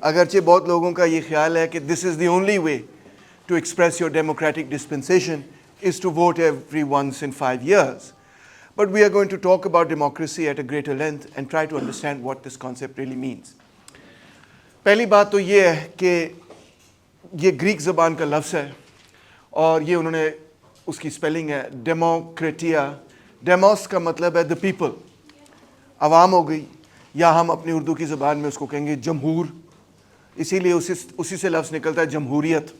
اگرچہ بہت لوگوں کا یہ خیال ہے کہ this is the only way to express your democratic dispensation is to vote every once in 5 years. But we are going to talk about democracy at a greater length and try to understand what this concept really means. پہلی بات تو یہ ہے کہ یہ Greek زبان کا لفظ ہے اور یہ انہوں نے اس کی سپیلنگ ہے ڈیموکریٹیا. ڈیموس کا مطلب ہے the people, عوام ہو گئی, یا ہم اپنی اردو کی زبان میں اس کو کہیں گے جمہور, اسی لیے اسی سے لفظ نکلتا ہے جمہوریت.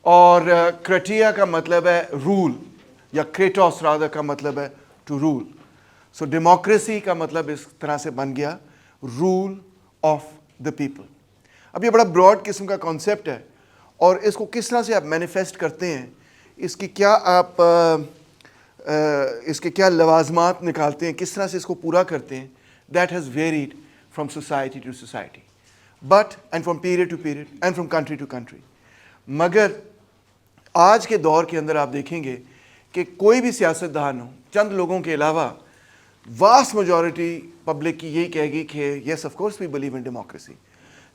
اور کرٹیا کا مطلب ہے رول, یا کریٹوس رادر کا مطلب ہے ٹو رول. سو ڈیموکریسی کا مطلب اس طرح سے بن گیا رول آف دا پیپل. اب یہ بڑا براڈ قسم کا کانسیپٹ ہے اور اس کو کس طرح سے آپ مینیفیسٹ کرتے ہیں, اس کی کیا آپ اس کے کیا لوازمات نکالتے ہیں, کس طرح سے اس کو پورا کرتے ہیں, that has varied from society to society but and from period to period and from country to country. مگر آج کے دور کے اندر آپ دیکھیں گے کہ کوئی بھی سیاستدان ہو, چند لوگوں کے علاوہ واسٹ میجورٹی پبلک کی یہی کہے گی کہ yes of course we believe in democracy.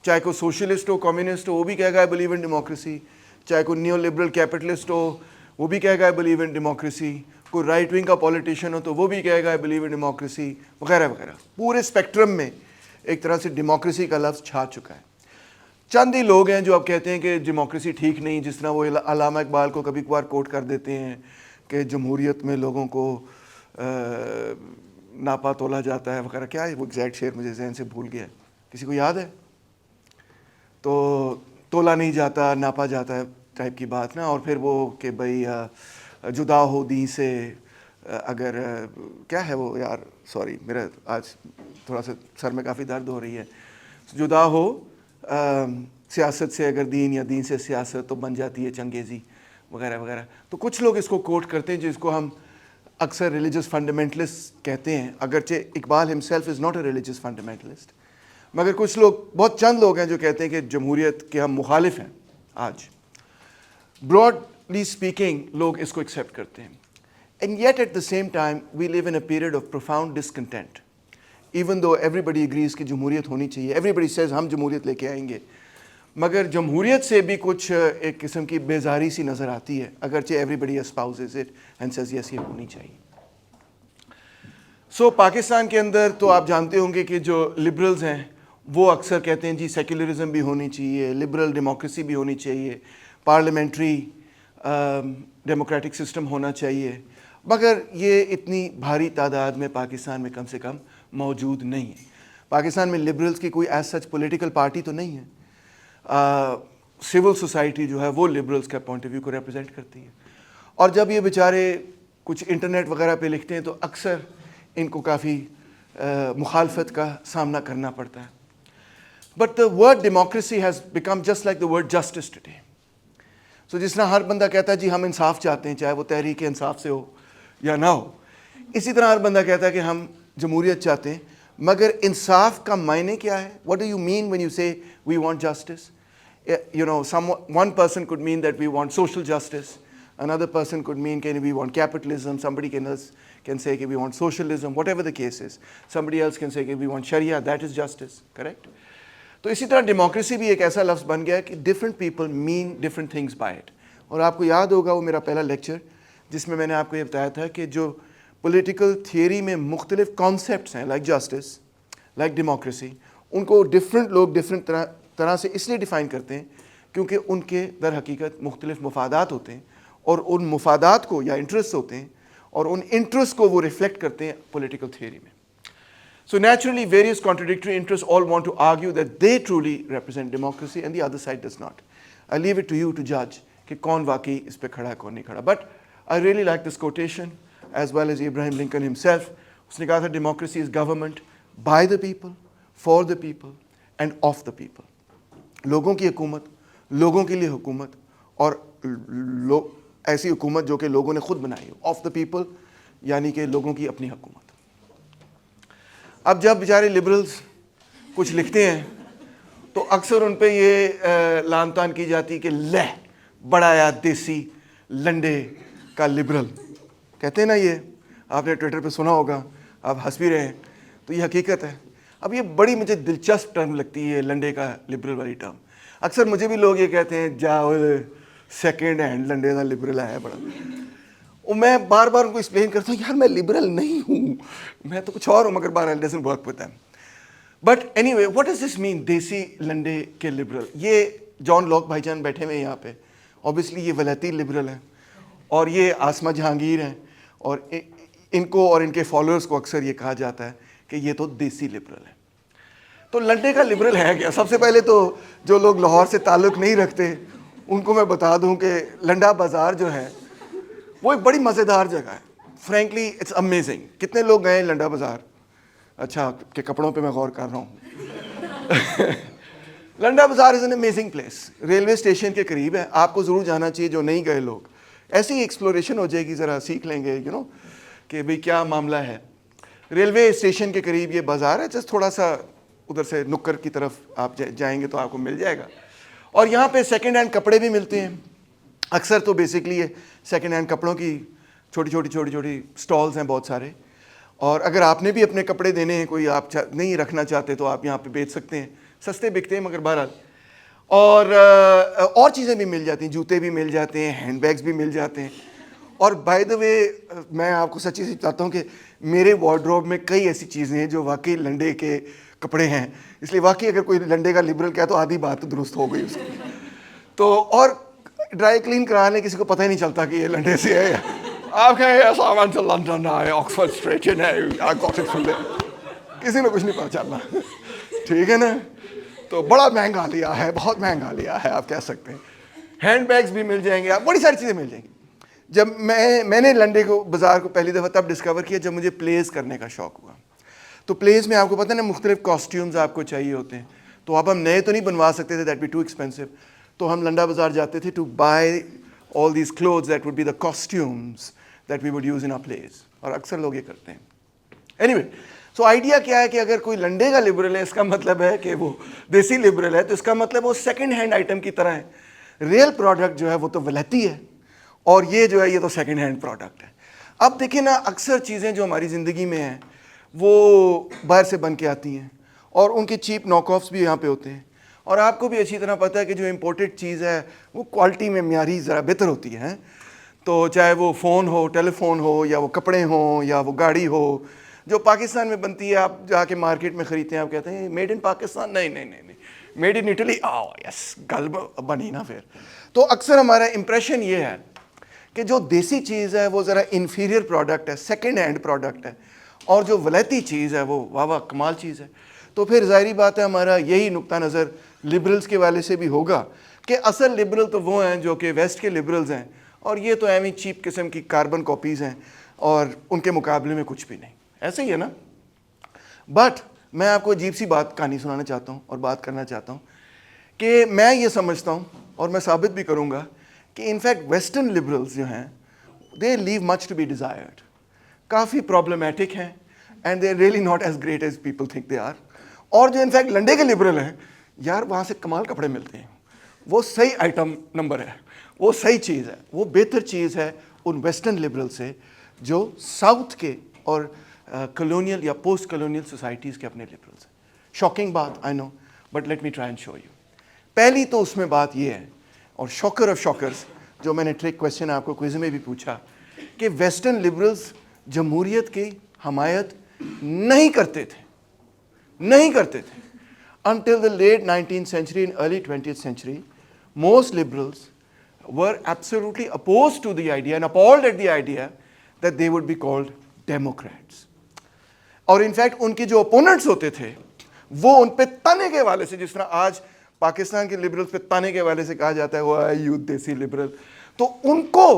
چاہے کوئی سوشلسٹ ہو, کمیونسٹ ہو, وہ بھی کہے گا آئی بلیو ان ڈیموکریسی. چاہے کوئی نیو لبرل کیپٹلسٹ ہو, وہ بھی کہے گا آئی بلیو ان ڈیموکریسی. کوئی رائٹ ونگ کا پولیٹیشین ہو تو وہ بھی کہے گا آئی بلیو ان ڈیموکریسی, وغیرہ وغیرہ. پورے اسپیکٹرم میں ایک طرح سے ڈیموکریسی کا لفظ چھا چکا ہے. چند ہی لوگ ہیں جو اب کہتے ہیں کہ ڈیموکریسی ٹھیک نہیں, جس طرح وہ علامہ اقبال کو کبھی کبھار کوٹ کر دیتے ہیں کہ جمہوریت میں لوگوں کو ناپا تولا جاتا ہے وغیرہ. کیا ہے وہ ایگزیکٹ شعر, مجھے ذہن سے بھول گیا ہے, کسی کو یاد ہے؟ تو تولا نہیں جاتا ناپا جاتا ہے ٹائپ کی بات نا. اور پھر وہ کہ بھائی جدا ہو دین سے, اگر کیا ہے وہ یار, سوری میرا آج تھوڑا سا سر میں کافی درد ہو رہی ہے. جدا ہو سیاست سے اگر دین, یا دین سے سیاست, تو بن جاتی ہے چنگیزی, وغیرہ وغیرہ. تو کچھ لوگ اس کو کوٹ کرتے ہیں جس کو ہم اکثر ریلیجس فنڈامنٹلسٹ کہتے ہیں, اگرچہ Iqbal himself is not a religious fundamentalist. مگر کچھ لوگ, بہت چند لوگ ہیں جو کہتے ہیں کہ جمہوریت کے ہم مخالف ہیں. آج براڈلی اسپیکنگ لوگ اس کو ایکسیپٹ کرتے ہیں. And yet at the same time we live in a period of profound discontent. Even though everybody agrees کہ جمہوریت ہونی چاہیے, ایوری بڈی سیز ہم جمہوریت لے کے آئیں گے, مگر جمہوریت سے بھی کچھ ایک قسم کی بیزاری سی نظر آتی ہے, اگرچہ everybody espouses it and says yes یہ ہونی چاہیے. سو پاکستان کے اندر تو آپ جانتے ہوں گے کہ جو لبرلز ہیں وہ اکثر کہتے ہیں جی سیکولرزم بھی ہونی چاہیے, لبرل ڈیموکریسی بھی ہونی چاہیے, پارلیمنٹری ڈیموکریٹک سسٹم ہونا چاہیے. مگر یہ اتنی بھاری تعداد میں پاکستان میں کم سے کم موجود نہیں ہے. پاکستان میں لبرلز کی کوئی ایز سچ پولیٹیکل پارٹی تو نہیں ہے. سول سوسائٹی جو ہے وہ لبرلز کا پوائنٹ آف ویو کو ریپرزینٹ کرتی ہے. اور جب یہ بیچارے کچھ انٹرنیٹ وغیرہ پہ لکھتے ہیں تو اکثر ان کو کافی مخالفت کا سامنا کرنا پڑتا ہے. But the word democracy has become just like the word justice today. So جس طرح ہر بندہ کہتا ہے جی ہم انصاف چاہتے ہیں, چاہے وہ تحریک انصاف سے ہو یا نہ ہو, اسی طرح ہر بندہ کہتا ہے کہ ہم جمہوریت چاہتے ہیں. مگر انصاف کا معنی کیا ہے؟ What do you mean when you say we want justice? You know, one person could mean that we want social justice, another person could mean we want capitalism, somebody can say we want socialism, whatever the case is. Somebody else can say we want Sharia, that is justice, correct? تو اسی طرح democracy بھی ایک ایسا لفظ بن گیا ہے کہ different people mean different things by it. اور آپ کو یاد ہوگا وہ میرا پہلا لیکچر جس میں نے آپ کو یہ بتایا تھا کہ جو پولیٹیکل تھیوری میں مختلف کانسیپٹس ہیں لائک جسٹس, لائک ڈیموکریسی, ان کو ڈفرینٹ لوگ ڈفرینٹ طرح سے اس لیے ڈیفائن کرتے ہیں کیونکہ ان کے در حقیقت مختلف مفادات ہوتے ہیں, اور ان مفادات کو یا انٹرسٹ ہوتے ہیں, اور ان انٹرسٹ کو وہ ریفلیکٹ کرتے ہیں پولیٹیکل تھیوری میں. So naturally various contradictory interests all want to argue that they truly represent democracy and the other side does not. I leave it to you to judge کہ کون واقعی اس پہ کھڑا ہے کون نہیں کھڑا. But I really like this quotation as well as Abraham Lincoln himself. اس نے کہا تھا democracy is government by the people, for the people and of the people. لوگوں کی حکومت, لوگوں کے لیے حکومت, اور ایسی حکومت جو کہ لوگوں نے خود بنائی ہو. آف دا پیپل یعنی کہ لوگوں کی اپنی حکومت. اب جب بیچارے لبرلز کچھ لکھتے ہیں تو اکثر ان پہ یہ لان تان کی جاتی کہ لہ بڑا یا دیسی لنڈے کا لبرل کہتے ہیں نا, یہ آپ نے ٹویٹر پہ سنا ہوگا, آپ ہنس بھی رہے ہیں, تو یہ حقیقت ہے. اب یہ بڑی مجھے دلچسپ ٹرم لگتی ہے لنڈے کا لبرل والی ٹرم. اکثر مجھے بھی لوگ یہ کہتے ہیں جاؤ سیکنڈ ہینڈ لنڈے کا لبرل ہے بڑا, اور میں بار بار ان کو ایکسپلین کرتا ہوں یار میں لبرل نہیں ہوں, میں تو کچھ اور ہوں, مگر بہرحال doesn't work with them. But anyway what does this mean دیسی لنڈے کے لبرل؟ یہ جان لاک بھائی جان بیٹھے ہوئے ہیں یہاں پہ, اوبیسلی یہ ولیتی لبرل ہیں, اور یہ آسمہ جہانگیر ہیں, اور ان کو اور ان کے فالوورز کو اکثر یہ کہا جاتا ہے کہ یہ تو دیسی لبرل ہے. تو لنڈے کا لبرل ہے کیا؟ سب سے پہلے تو جو لوگ لاہور سے تعلق نہیں رکھتے ان کو میں بتا دوں کہ لنڈا بازار جو ہے وہ ایک بڑی مزیدار جگہ ہے. Frankly it's amazing. کتنے لوگ گئے ہیں لنڈا بازار؟ اچھا, کہ کپڑوں پہ میں غور کر رہا ہوں. لنڈا بازار is an amazing place, railway station کے قریب ہے, آپ کو ضرور جانا چاہیے جو نہیں گئے لوگ. ایسی ایکسپلوریشن ہو جائے گی, ذرا سیکھ لیں گے کہ بھئی کیا معاملہ ہے. ریلوے اسٹیشن کے قریب یہ بازار ہے, جس تھوڑا سا ادھر سے نکر کی طرف آپ جائیں گے تو آپ کو مل جائے گا. اور یہاں پہ سیکنڈ ہینڈ کپڑے بھی ملتے ہیں. اکثر تو بیسکلی یہ سیکنڈ ہینڈ کپڑوں کی چھوٹی چھوٹی اسٹالز ہیں بہت سارے, اور اگر آپ نے بھی اپنے کپڑے دینے ہیں, کوئی آپ نہیں رکھنا چاہتے تو آپ یہاں پہ بیچ سکتے ہیں. سستے بکتے ہیں مگر بہرحال. اور چیزیں بھی مل جاتی ہیں, جوتے بھی مل جاتے ہیں, ہینڈ بیگز بھی مل جاتے ہیں. اور بائی دا وے میں آپ کو سچی سے بتاتا ہوں کہ میرے وارڈروب میں کئی ایسی چیزیں ہیں جو واقعی لنڈے کے کپڑے ہیں. اس لیے واقعی اگر کوئی لنڈے کا لبرل کیا تو آدھی بات تو درست ہو گئی اس کی. تو اور ڈرائی کلین کرانے کسی کو پتہ ہی نہیں چلتا کہ یہ لنڈے سے ہے. آپ کہیں سامان سے لندن ہے, آکسفورڈ اسٹریٹ ہے, کسی نے کچھ نہیں پتا چلنا. ٹھیک ہے نا. تو بڑا مہنگا لیا ہے, بہت مہنگا لیا ہے آپ کہہ سکتے ہیں. ہینڈ بیگز بھی مل جائیں گے, آپ بڑی ساری چیزیں مل جائیں گی. جب میں نے لنڈے کو بازار کو پہلی دفعہ تب ڈسکور کیا جب مجھے پلیز کرنے کا شوق ہوا. تو پلیز میں آپ کو پتہ ہے نا مختلف کاسٹیومز آپ کو چاہیے ہوتے ہیں, تو اب ہم نئے تو نہیں بنوا سکتے تھے, دیٹ بی ٹو ایکسپینسو. تو ہم لنڈا بازار جاتے تھے to buy all these clothes that would be the costumes that we would use in a plays, اور اکثر لوگ یہ کرتے ہیں. اینی وے, سو آئیڈیا کیا ہے کہ اگر کوئی لنڈے کا لبرل ہے اس کا مطلب ہے کہ وہ دیسی لبرل ہے, تو اس کا مطلب وہ سیکنڈ ہینڈ آئٹم کی طرح ہے. ریئل پروڈکٹ جو ہے وہ تو ولیتی ہے, اور یہ جو ہے یہ تو سیکنڈ ہینڈ پروڈکٹ ہے. اب دیکھیں نا, اکثر چیزیں جو ہماری زندگی میں ہیں وہ باہر سے بن کے آتی ہیں, اور ان کے چیپ ناک آفس بھی یہاں پہ ہوتے ہیں. اور آپ کو بھی اچھی طرح پتہ ہے کہ جو امپورٹڈ چیز ہے وہ کوالٹی میں معیاری ذرا بہتر ہوتی ہے. تو چاہے وہ فون ہو, ٹیلی فون ہو, یا وہ کپڑے ہوں, یا وہ گاڑی ہو, جو پاکستان میں بنتی ہے آپ جا کے مارکیٹ میں خریدتے ہیں, آپ کہتے ہیں میڈ ان پاکستان. نہیں, میڈ ان اٹلی. یس, گل بنی نا پھر. تو اکثر ہمارا امپریشن یہ ہے کہ جو دیسی چیز ہے وہ ذرا انفیریئر پروڈکٹ ہے, سیکنڈ ہینڈ پروڈکٹ ہے, اور جو ولایتی چیز ہے وہ واہ کمال چیز ہے. تو پھر ظاہری بات ہے ہمارا یہی نقطہ نظر لبرلز کے والے سے بھی ہوگا کہ اصل لبرل تو وہ ہیں جو کہ ویسٹ کے لبرلز ہیں, اور یہ تو ایویں چیپ قسم کی کاربن کاپیز ہیں, اور ان کے مقابلے میں کچھ بھی نہیں. ایسے ہی ہے نا. بٹ میں آپ کو عجیب سی بات کہانی سنانا چاہتا ہوں اور بات کرنا چاہتا ہوں کہ میں یہ سمجھتا ہوں, اور میں ثابت بھی کروں گا, کہ انفیکٹ ویسٹرن لبرلز جو ہیں they leave much to be desired. کافی پرابلمیٹک ہیں, and they are really not as great as people think they are. اور جو انفیکٹ لنڈے کے لبرل ہیں یار, وہاں سے کمال کپڑے ملتے ہیں, وہ صحیح آئٹم نمبر ہے, وہ صحیح چیز ہے, وہ بہتر چیز ہے ان ویسٹرن لبرل سے جو ساؤتھ کے اور کلونیل یا پوسٹ کلونیل سوسائٹیز کے اپنے لبرلز ہیں. شاکنگ بات I know, but let me try and show you. پہلی تو اس میں بات یہ ہے, اور شاکر آف شاکرز, جو میں نے ٹرک کویسچن آپ کو کوئز میں بھی پوچھا, کہ ویسٹرن لبرلز جمہوریت کی حمایت نہیں کرتے تھے. Until the late 19th century and early 20th century, most liberals were absolutely opposed to the idea and appalled at the idea that they would be called Democrats. اور انفیکٹ ان کے جو opponents ہوتے تھے وہ ان پہ تانے کے والے سے, جس طرح آج پاکستان کے لبرلز پہ تانے کے والے سے کہا جاتا ہے وہ یو دیسی لبرل, تو ان کو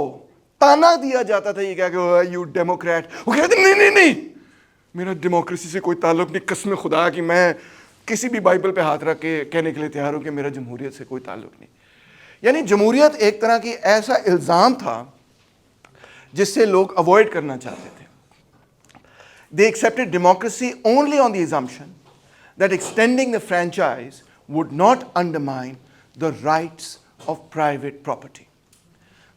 تانا دیا جاتا تھا یہ کہا کہ وہ یو ڈیموکریٹ. وہ کہتے نہیں, میرا ڈیموکریسی سے کوئی تعلق نہیں, قسم خدا کہ میں کسی بھی بائبل پہ ہاتھ رکھ کے کہنے کے لیے تیار ہوں کہ میرا جمہوریت سے کوئی تعلق نہیں. یعنی جمہوریت ایک طرح کی ایسا الزام تھا جس سے لوگ اوائڈ کرنا چاہتے تھے. They accepted democracy only on the assumption that extending the franchise would not undermine the rights of private property.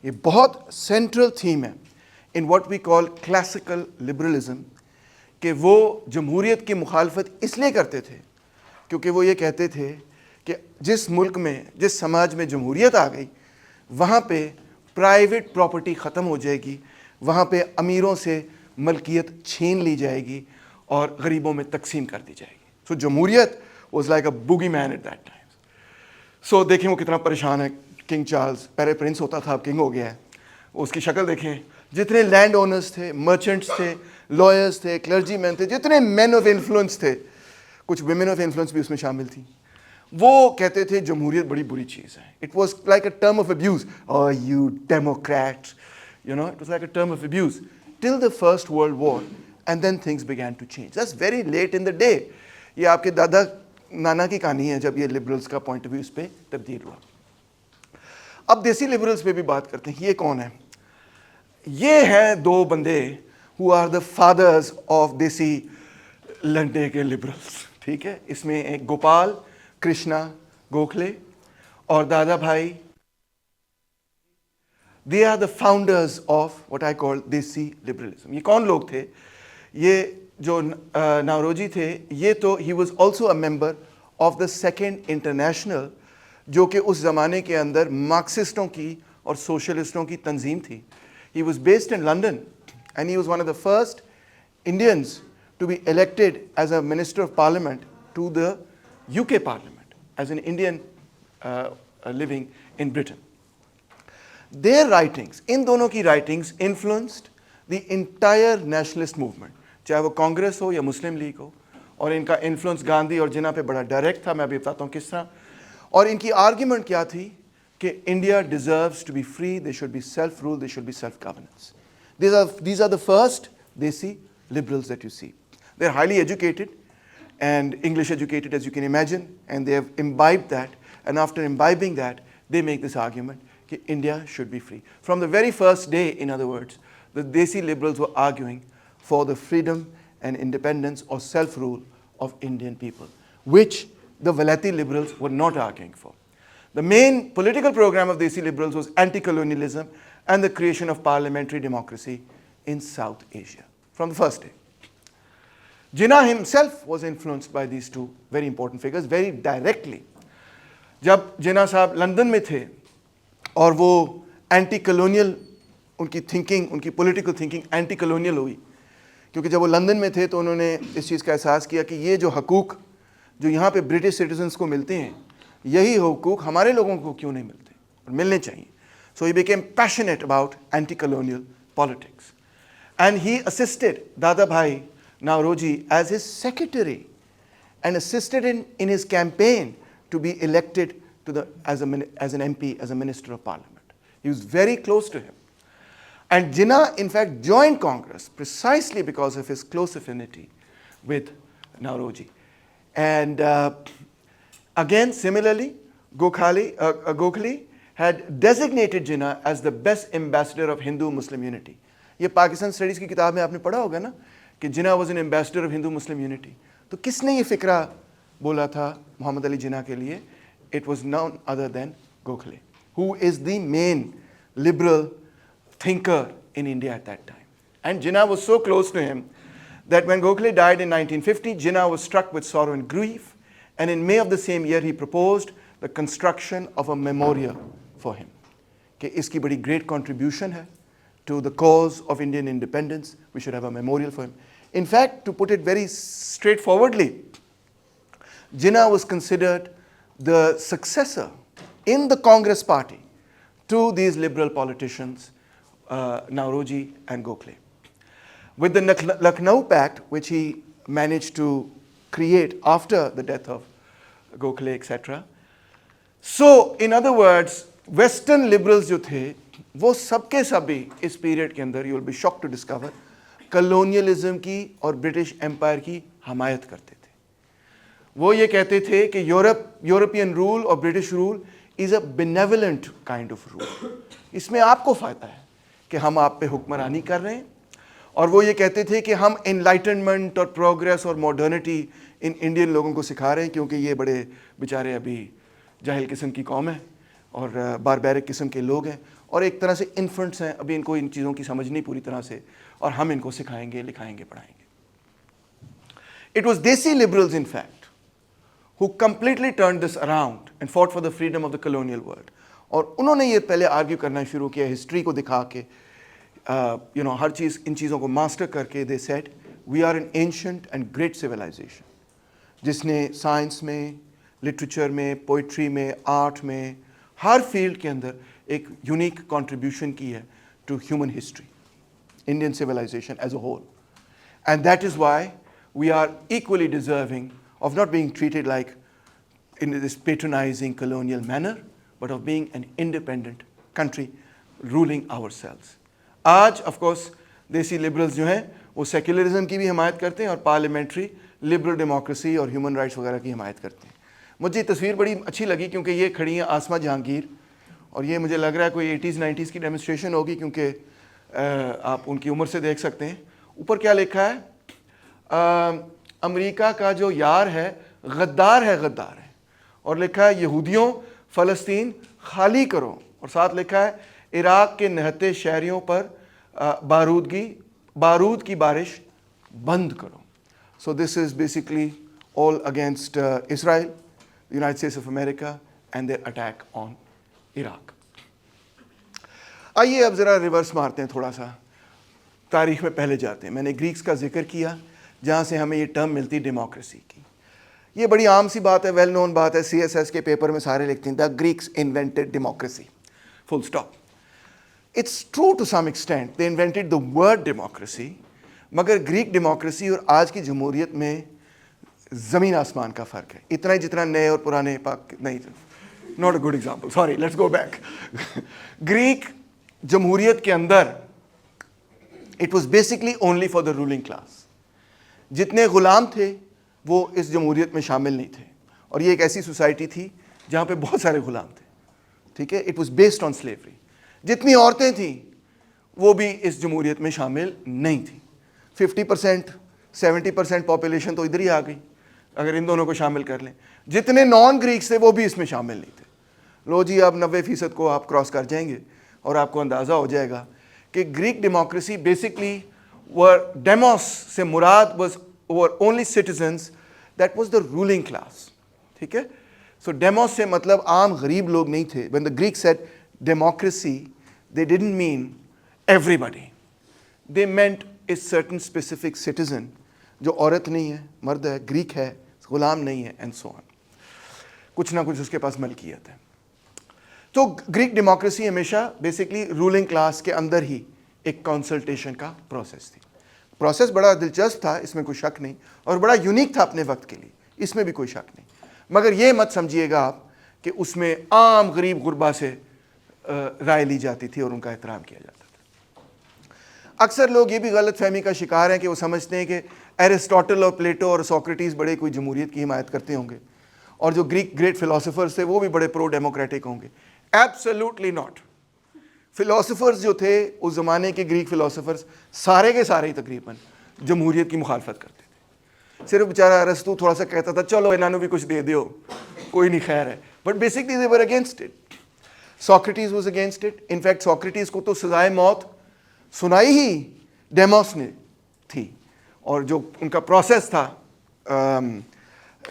یہ بہت سینٹرل تھیم ہے in what we call classical liberalism, کہ وہ جمہوریت کی مخالفت اس لیے کرتے تھے کیونکہ وہ یہ کہتے تھے کہ جس ملک میں, جس سماج میں جمہوریت آ گئی, وہاں پہ پرائیویٹ پراپرٹی ختم ہو جائے گی, وہاں پہ امیروں سے ملکیت چھین لی جائے گی اور غریبوں میں تقسیم کر دی جائے گی. سو جمہوریت was like a bogeyman at that time. So دیکھیں وہ کتنا پریشان ہے. کنگ چارلز پہلے پرنس ہوتا تھا, اب کنگ ہو گیا ہے. اس کی شکل دیکھیں, جتنے لینڈ اونرز تھے, مرچنٹس تھے, لائرز تھے, کلرجی مین تھے, جتنے مین آف انفلوئنس تھے, کچھ ویمن آف انفلوئنس بھی اس میں شامل تھیں, وہ کہتے تھے جمہوریت بڑی بری چیز ہے. It was like a term of abuse. Oh, you Democrat. It was like a term of abuse till the First World War, and then things began to change. That's very late in the day. یہ آپ کے دادا نانا کی کہانی ہے جب یہ لبرلز کا پوائنٹ آف ویو اس پہ تبدیل ہوا. اب دیسی لبرلز پہ بھی بات کرتے ہیں. یہ کون ہے؟ یہ ہیں دو بندے who are the fathers of دیسی لنڈے کے لبرلز. ٹھیک ہے, اس میں ایک گوپال کرشنا گوکھلے اور دادا بھائی. They are the founders of what I call دیسی liberalism. یہ کون لوگ تھے؟ یہ جو ناوروجی تھے, یہ تو he was also a member of the Second International, جو کہ اس زمانے کے اندر مارکسسٹوں کی اور سوشلسٹوں کی تنظیم تھی. He was based in London and he was one of the first Indians to be elected as a Minister of Parliament to the UK Parliament as an Indian living in Britain. Their writings, ان دونوں کی writings influenced the entire nationalist movement, چاہے وہ کانگریس ہو یا مسلم league ہو. اور ان کا influence Gandhi اور جناح پہ بڑا ڈائریکٹ تھا. میں ابھی بتاتا ہوں کس طرح. اور ان کی آرگیومنٹ کیا تھی کہ India deserves to be free, they should be self-rule, they should be self-governance. These are the first Desi liberals that you see. They're highly educated and English educated, as you can imagine, and they have imbibed that, and after imbibing that, they make this argument that India should be free. From the very first day, in other words, the Desi liberals were arguing for the freedom and independence or self-rule of Indian people, which the Valati liberals were not arguing for. The main political program of Desi liberals was anti-colonialism and the creation of parliamentary democracy in South Asia from the first day. Jinnah himself was influenced by these two very important figures very directly. جب جناح صاحب London میں تھے اور وہ anti colonial, ان کی thinking, ان کی political thinking anti colonial ہوئی, کیونکہ جب وہ لندن میں تھے تو انہوں نے اس چیز کا احساس کیا کہ یہ جو حقوق جو یہاں پہ برٹش سٹیزنس کو ملتے ہیں, یہی حقوق ہمارے لوگوں کو کیوں نہیں ملتے اور ملنے چاہیے. So he became passionate about anti-colonial politics. And he assisted Dada Bhai Nauroji as his secretary and assisted in his campaign to be elected as an MP, as a Minister of Parliament. He was very close to him. And Jinnah, in fact, joined Congress precisely because of his close affinity with Nauroji. And again, similarly, Gokhale had designated Jinnah as the best ambassador of Hindu-Muslim unity. یہ Pakistan studies کی کتاب میں آپ نے پڑھا ہوگا نا کہ Jinnah was an ambassador of Hindu Muslim unity. تو کس نے یہ فکرہ بولا تھا محمد علی جناح کے لیے؟ It was none other than Gokhale, who is the main liberal thinker in India at that time. And Jinnah was so close to him that when Gokhale died in 1950, Jinnah was struck with sorrow and grief, and in May of the same year he proposed the construction of a memorial for him. کہ اس کی بڑی great contribution ہے to the cause of Indian independence, we should have a memorial for him. In fact, to put it very straightforwardly, Jinnah was considered the successor in the Congress party to these liberal politicians, Nauroji and Gokhale. With the Lucknow Pact, which he managed to create after the death of Gokhale, etc. So, in other words, Western liberals جو تھے وہ سب کے سب بھی اس period کے اندر, you will be shocked to discover, colonialism کی اور British umpire کی حمایت کرتے تھے. وہ یہ کہتے تھے کہ یورپین رول اور British rule is a benevolent kind of rule. اس میں آپ کو فائدہ ہے کہ ہم آپ پہ حکمرانی کر رہے ہیں, اور وہ یہ کہتے تھے کہ ہم انلائٹنمنٹ اور پروگریس اور ماڈرنٹی ان انڈین لوگوں کو سکھا رہے ہیں, کیونکہ یہ بڑے بیچارے ابھی جاہل قسم کی قوم ہے اور باربیرک قسم کے لوگ ہیں, اور ایک طرح سے انفنٹس ہیں, ابھی ان کو ان چیزوں کی سمجھ نہیں پوری طرح سے, اور ہم ان کو سکھائیں گے, لکھائیں گے, پڑھائیں گے. It was Desi liberals, in fact, who completely turned this around and fought for the freedom of the colonial world. اور انہوں نے یہ پہلے آرگیو کرنا شروع کیا ہسٹری کو دکھا کے, ہر چیز ان چیزوں کو ماسٹر کر کے. They said we are an ancient and great civilisation, جس نے سائنس میں, لٹریچر میں, پوئٹری میں, آرٹ میں, ہر فیلڈ کے اندر ایک یونیک کنٹریبیوشن کی ہے to human history, Indian civilisation as a whole. And that is why we are equally deserving of not being treated like in this patronizing colonial manner, but of being an independent country ruling ourselves. آج of course دیسی liberals جو ہیں وہ secularism کی بھی حمایت کرتے ہیں اور پارلیمنٹری لبرل ڈیموکریسی اور ہیومن رائٹس وغیرہ کی حمایت کرتے ہیں. مجھے یہ تصویر بڑی اچھی لگی کیونکہ یہ کھڑی ہیں آسما جہانگیر, اور یہ مجھے لگ رہا ہے کوئی 80s 90s کی ڈیمونسٹریشن ہوگی, کیونکہ آپ ان کی عمر سے دیکھ سکتے ہیں. اوپر کیا لکھا ہے؟ امریکہ کا جو یار ہے غدار ہے, غدار ہے. اور لکھا ہے یہودیوں فلسطین خالی کرو, اور ساتھ لکھا ہے عراق کے نہتے شہریوں پر بارود کی بارش بند کرو. So this is basically all against Israel, the United States of America and their attack on Iraq. آئیے اب ذرا ریورس مارتے ہیں, تھوڑا سا تاریخ میں پہلے جاتے ہیں. میں نے گریکس کا ذکر کیا جہاں سے ہمیں یہ ٹرم ملتی ڈیموکریسی کی. یہ بڑی عام سی بات ہے, ویل نون بات ہے, سی ایس ایس کے پیپر میں سارے لکھتے ہیں the Greeks invented democracy, full stop. It's true to some extent, they invented the word democracy, مگر گریک ڈیموکریسی اور آج کی جمہوریت میں زمین آسمان کا فرق ہے. اتنا ہی جتنا نئے اور پرانے پاک نہیں, not a good example, sorry, let's go back. Greek جمہوریت کے اندر it was basically only for the ruling class. جتنے غلام تھے وہ اس جمہوریت میں شامل نہیں تھے, اور یہ ایک ایسی سوسائٹی تھی جہاں پہ بہت سارے غلام تھے. ٹھیک ہے, it was based on slavery. جتنی عورتیں تھیں وہ بھی اس جمہوریت میں شامل نہیں تھیں. 50% 70% پاپولیشن تو ادھر ہی آ گئی اگر ان دونوں کو شامل کر لیں. جتنے نان گریکس تھے وہ بھی اس میں شامل نہیں تھے. لو جی, اب 90% کو آپ کراس کر جائیں گے اور آپ کو اندازہ ہو جائے گا کہ گریک ڈیموکریسی بیسکلی ڈیموس سے مراد was only citizens, that was the ruling class. ٹھیک ہے, سو ڈیموس سے مطلب عام غریب لوگ نہیں تھے. when the Greeks said democracy, they didn't mean everybody, they meant a certain specific citizen جو عورت نہیں ہے, مرد ہے, گریک ہے, غلام نہیں ہے, and so on. کچھ نہ کچھ اس کے پاس ملکیت ہے. تو گریک ڈیموکریسی ہمیشہ بیسکلی رولنگ کلاس کے اندر ہی ایک کنسلٹیشن کا پروسیس تھی. پروسیس بڑا دلچسپ تھا, اس میں کوئی شک نہیں, اور بڑا یونیک تھا اپنے وقت کے لیے, اس میں بھی کوئی شک نہیں. مگر یہ مت سمجھیے گا آپ کہ اس میں عام غریب غربا سے رائے لی جاتی تھی اور ان کا احترام کیا جاتا تھا. اکثر لوگ یہ بھی غلط فہمی کا شکار ہیں کہ وہ سمجھتے ہیں کہ ایرسٹوٹل اور پلیٹو اور سوکریٹیز بڑے کوئی جمہوریت کی حمایت کرتے ہوں گے, اور جو گریک گریٹ فلاسفرز تھے وہ بھی بڑے پرو ڈیموکریٹک ہوں گے. Absolutely not. فلاسفرز جو تھے اس زمانے کے گریک فلاسفرز سارے کے سارے ہی تقریباً جمہوریت کی مخالفت کرتے تھے. صرف بیچارہ ارسطو تھوڑا سا کہتا تھا چلو انہوں نے بھی کچھ دے دیو, کوئی نہیں, خیر ہے, but basically they were against it. Socrates was against it. In fact Socrates کو تو سزائے موت سنائی ہی ڈیموس نے تھی, اور جو ان کا پروسیس تھا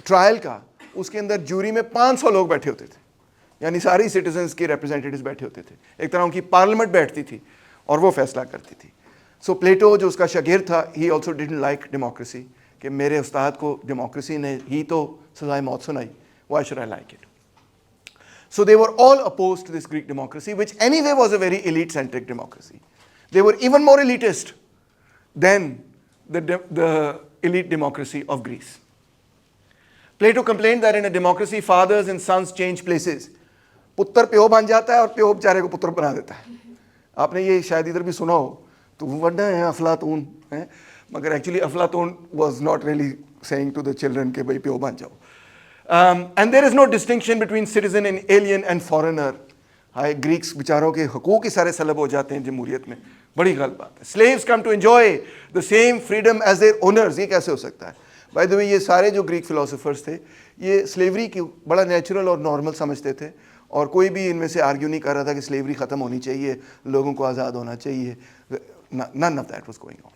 ٹرائل کا, اس کے اندر جوری میں 500 لوگ بیٹھے ہوتے تھے, یعنی ساری سٹیزنس کے ریپرزینٹیٹیوز بیٹھے ہوتے تھے. ایک طرح ان کی پارلیمنٹ بیٹھتی تھی اور وہ فیصلہ کرتی تھی. سو پلیٹو جو اس کا شاگرد تھا, he also didn't like democracy, کہ میرے استاد کو ڈیموکریسی نے ہی تو سزائے موت سنائی, why should I like it. So they were all opposed to this Greek democracy, which anyway was a very elite-centric democracy. They were even more elitist than the elite democracy of Greece. Plato complained that in a democracy, fathers and sons change places. پتر پیو بن جاتا ہے اور پیو بیچارے کو پتر بنا دیتا ہے. آپ نے یہ شاید ادھر بھی سنا ہو, تو وہ وڈا ہے افلاطون, مگر ایکچولی افلاطون was not really seeing to the children کہ بھائی پیو بن جاؤ. And there is no distinction between citizen and alien and foreigner. ہائے, گریکس بیچاروں کے حقوق ہی سارے سلب ہو جاتے ہیں جمہوریت میں, بڑی غلط بات ہے. Slaves come to enjoy the same freedom as their owners. یہ کیسے ہو سکتا ہے؟ بائی دا وے, یہ سارے جو گریک فلاسفرس تھے یہ سلیوری کی بڑا نیچرل اور نارمل سمجھتے تھے, اور کوئی بھی ان میں سے آرگیو نہیں کر رہا تھا کہ سلیوری ختم ہونی چاہیے, لوگوں کو آزاد ہونا چاہیے. None of that was going on.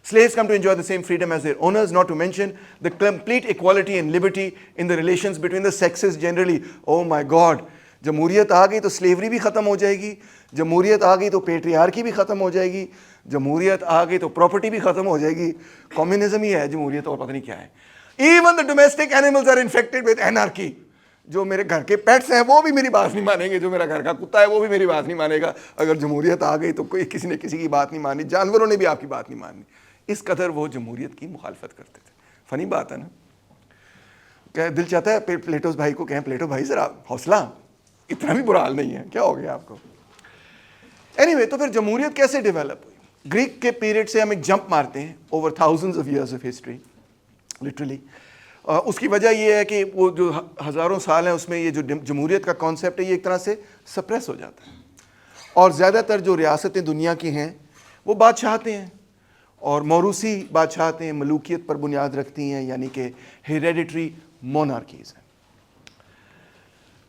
Slaves come to enjoy the same freedom as their owners, not to mention the complete equality and liberty in the relations between the sexes generally. Oh my God! جمہوریت آ گئی تو slavery بھی ختم ہو جائے گی, جمہوریت آ گئی تو پیٹریارکی بھی ختم ہو جائے گی, جمہوریت آ گئی تو پراپرٹی بھی ختم ہو جائے گی. کمیونزم ہی ہے جمہوریت, اور پتہ نہیں کیا ہے. Even the domestic animals are infected with anarchy. جو میرے گھر کے پیٹس ہیں وہ بھی میری بات نہیں مانیں گے, جو میرا گھر کا کتا ہے وہ بھی میری بات نہیں مانے گا. اگر جمہوریت آ گئی تو کوئی کسی نے کسی کی بات نہیں مانی, جانوروں نے بھی آپ کی بات نہیں ماننی. اس قدر وہ جمہوریت کی مخالفت کرتے تھے. فنی بات ہے نا, کہ دل چاہتا ہے پلیٹوس بھائی کو کہیں, پلیٹو بھائی ذرا حوصلہ, اتنا بھی برا حال نہیں ہے, کیا ہو گیا آپ کو. اینی تو پھر جمہوریت کیسے ڈیولپ ہوئی؟ گریک کے پیریڈ سے ہم ایک جمپ مارتے ہیں over thousands of years of history literally. اس کی وجہ یہ ہے کہ وہ جو ہزاروں سال ہیں اس میں یہ جو جمہوریت کا کانسیپٹ ہے یہ ایک طرح سے سپریس ہو جاتا ہے, اور زیادہ تر جو ریاستیں دنیا کی ہیں وہ بادشاہتیں ہیں, اور موروثی بادشاہتیں ملوکیت پر بنیاد رکھتی ہیں, یعنی کہ ہیریڈیٹری مونارکیز ہیں.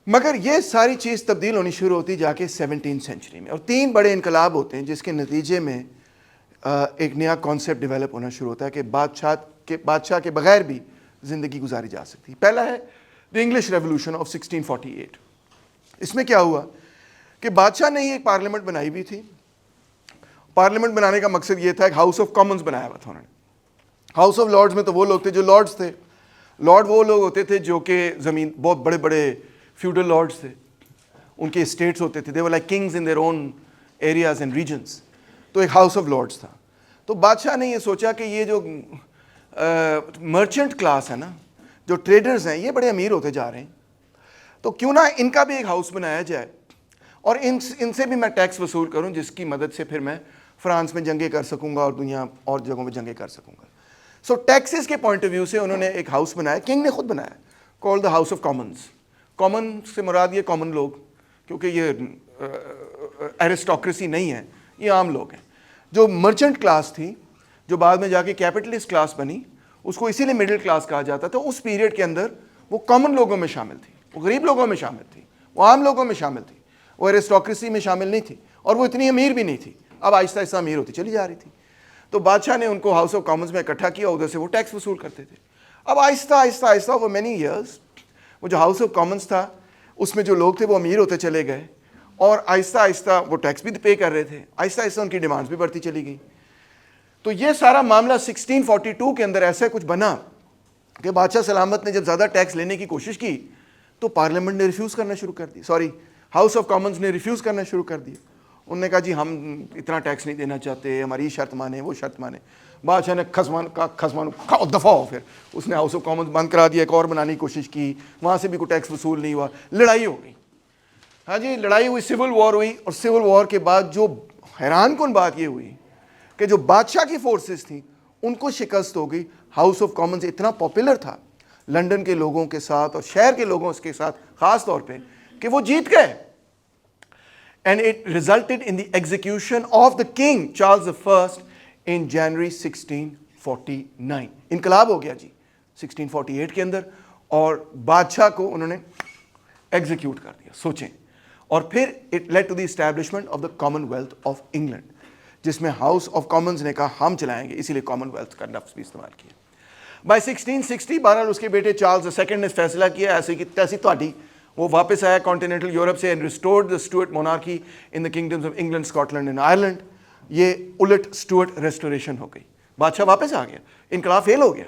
مگر یہ ساری چیز تبدیل ہونی شروع ہوتی جا کے 17 سینچری میں, اور 3 بڑے انقلاب ہوتے ہیں جس کے نتیجے میں ایک نیا کانسیپٹ ڈیولپ ہونا شروع ہوتا ہے کہ بادشاہ کے بغیر بھی زندگی گزاری جا سکتی. پہلا ہے دی انگلش ریولوشن آف 1648. اس میں کیا ہوا کہ بادشاہ نے ہی ایک پارلیمنٹ بنائی ہوئی تھی. پارلیمنٹ بنانے کا مقصد یہ تھا, ایک ہاؤس آف کامنز بنایا ہوا تھا انہوں نے. ہاؤس آف لارڈز میں تو وہ لوگ تھے جو لارڈز تھے. لارڈ وہ لوگ ہوتے تھے جو کہ زمین, بہت بڑے بڑے فیوڈل لارڈز تھے, ان کے اسٹیٹس ہوتے تھے, they were like kings in their own areas and regions. تو ایک ہاؤس آف لارڈز تھا. تو بادشاہ نے یہ سوچا کہ یہ جو مرچنٹ کلاس ہے نا, جو ٹریڈرز ہیں, یہ بڑے امیر ہوتے جا رہے ہیں, تو کیوں نہ ان کا بھی ایک ہاؤس بنایا جائے, اور ان سے بھی میں ٹیکس وصول کروں, جس کی مدد سے پھر میں فرانس میں جنگیں کر سکوں گا اور دنیا اور جگہوں میں جنگیں کر سکوں گا. سو ٹیکسز کے پوائنٹ آف ویو سے انہوں نے ایک ہاؤس بنایا, کنگ نے خود بنایا, called the house of Commons. Common سے مراد یہ کامن لوگ, کیونکہ یہ ایرسٹوکریسی نہیں ہے, یہ عام لوگ ہیں. جو مرچنٹ کلاس تھی, جو بعد میں جا کے کیپٹلسٹ کلاس بنی, اس کو اسی لیے مڈل کلاس کہا جاتا تھا. اس پیریڈ کے اندر وہ کامن لوگوں میں شامل تھی, وہ غریب لوگوں میں شامل تھی, وہ عام لوگوں میں شامل تھی, وہ ایرسٹوکریسی میں شامل نہیں تھی, اور وہ اتنی امیر بھی نہیں تھی. اب آہستہ آہستہ امیر ہوتی چلی جا رہی تھی. تو بادشاہ نے ان کو ہاؤس آف کامنز میں اکٹھا کیا, ادھر سے وہ ٹیکس وصول کرتے تھے. اب آہستہ آہستہ آہستہ وہ مینی ایئرس وہ جو ہاؤس آف کامنز تھا اس میں جو لوگ تھے وہ امیر ہوتے چلے گئے, اور آہستہ آہستہ وہ ٹیکس بھی پے کر رہے تھے, آہستہ آہستہ ان کی ڈیمانڈس بھی بڑھتی چلی گئی. تو یہ سارا معاملہ 1642 کے اندر ایسا کچھ بنا کہ بادشاہ سلامت نے جب زیادہ ٹیکس لینے کی کوشش کی تو پارلیمنٹ نے ریفیوز کرنا شروع کر دی, ہاؤس آف کامنز نے ریفیوز کرنا شروع کر دیا. انہوں نے کہا جی ہم اتنا ٹیکس نہیں دینا چاہتے, ہماری شرط مانے, وہ شرط مانے. بادشاہ نے خزمان دفاع ہو, پھر اس نے ہاؤس آف کامنز بند کرا دیا, ایک اور بنانے کی کوشش کی, وہاں سے بھی کوئی ٹیکس وصول نہیں ہوا, لڑائی ہو گئی. ہاں جی, لڑائی ہوئی, سول وار ہوئی, اور سول وار کے بعد جو حیران کن بات یہ ہوئی کہ جو بادشاہ کی فورسز تھیں ان کو شکست ہو گئی. ہاؤس آف کامنز اتنا پاپولر تھا لنڈن کے لوگوں کے ساتھ اور شہر کے لوگوں کے ساتھ خاص طور پہ کہ وہ جیت گئے. And it resulted in the execution of the king Charles I in January 1649. انقلاب ہو گیا جی 1648 کے اندر, اور بادشاہ کو انہوں نے ایگزیکیوٹ کر دیا. سوچیں. اور پھر it led to the establishment of the Commonwealth of England, جس میں ہاؤس آف کامنز نے کہا ہم چلائیں گے, اسی لیے کامن ویلتھ کا لفظ بھی استعمال کیا. بائی 1660 بہرحال اس کے بیٹے چارلز II نے فیصلہ کیا ایسے کی تیسی تہاڈی, وہ واپس آیا کانٹیننٹل یورپ سے, and restored the Stuart monarchy in the kingdoms of England, Scotland and Ireland. یہ الٹ اسٹوارٹ ریسٹوریشن ہو گئی, بادشاہ واپس آ گیا, انقلاب فیل ہو گیا.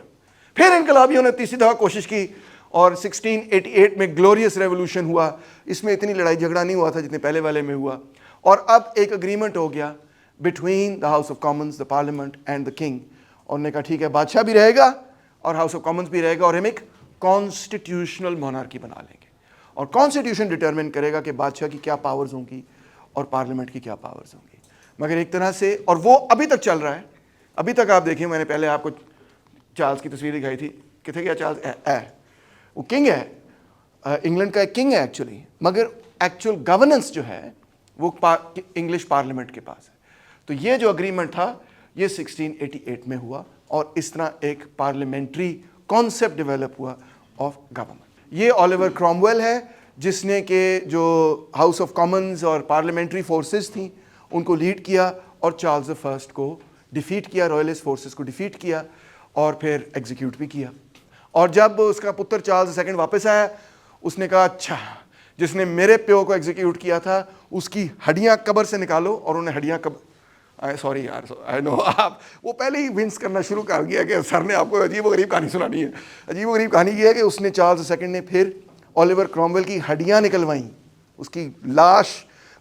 پھر انقلابیوں نے تیسری دفعہ کوشش کی, اور 1688 میں گلوریس ریولوشن ہوا. اس میں اتنی لڑائی جھگڑا نہیں ہوا تھا جتنے پہلے والے میں ہوا, اور اب ایک اگریمنٹ ہو گیا between the house of Commons, the parliament and the king. اور نے کہا ٹھیک ہے, بادشاہ بھی رہے گا اور ہاؤس آف کامنز بھی رہے گا, اور ہم ایک کانسٹیٹیوشنل مونارکی بنا لیں گے. اور کانسٹیٹیوشن ڈٹرمن کرے گا کہ بادشاہ کی کیا پاورز ہوں گی اور پارلیمنٹ کی کیا پاورز ہوں گی. مگر ایک طرح سے, اور وہ ابھی تک چل رہا ہے. ابھی تک آپ دیکھیں, میں نے پہلے آپ کو چارلز کی تصویر دکھائی تھی, کتنے گیا چارلز ہے, وہ کنگ ہے, انگلینڈ کا ایک کنگ ہے ایکچولی, مگر ایکچوئل گورننس جو ہے وہ انگلش پارلیمنٹ کے پاس ہے. تو یہ جو اگریمنٹ تھا یہ 1688 میں ہوا, اور اس طرح ایک پارلیمنٹری کانسیپٹ ڈیولپ ہوا آف گورنمنٹ. یہ اولیور کرومویل ہے جس نے کہ جو ہاؤس آف کامنز اور پارلیمنٹری فورسز تھیں ان کو لیڈ کیا, اور چارلز I کو ڈیفیٹ کیا, رائلسٹ فورسز کو ڈیفیٹ کیا اور پھر ایگزیکیوٹ بھی کیا. اور جب اس کا پتر چارلز سیکنڈ واپس آیا, اس نے کہا اچھا جس نے میرے پیو کو ایگزیکیوٹ کیا تھا اس کی ہڈیاں قبر سے نکالو, اور انہیں ہڈیاں سوری یار آئی نو آپ وہ پہلے ہی ونس کرنا شروع کر گیا کہ سر نے آپ کو عجیب و غریب کہانی سنانی ہے. عجیب و غریب کہانی یہ ہے کہ اس نے چارلز سیکنڈ نے پھر اولیور کرومویل کی ہڈیاں نکلوائیں, اس کی لاش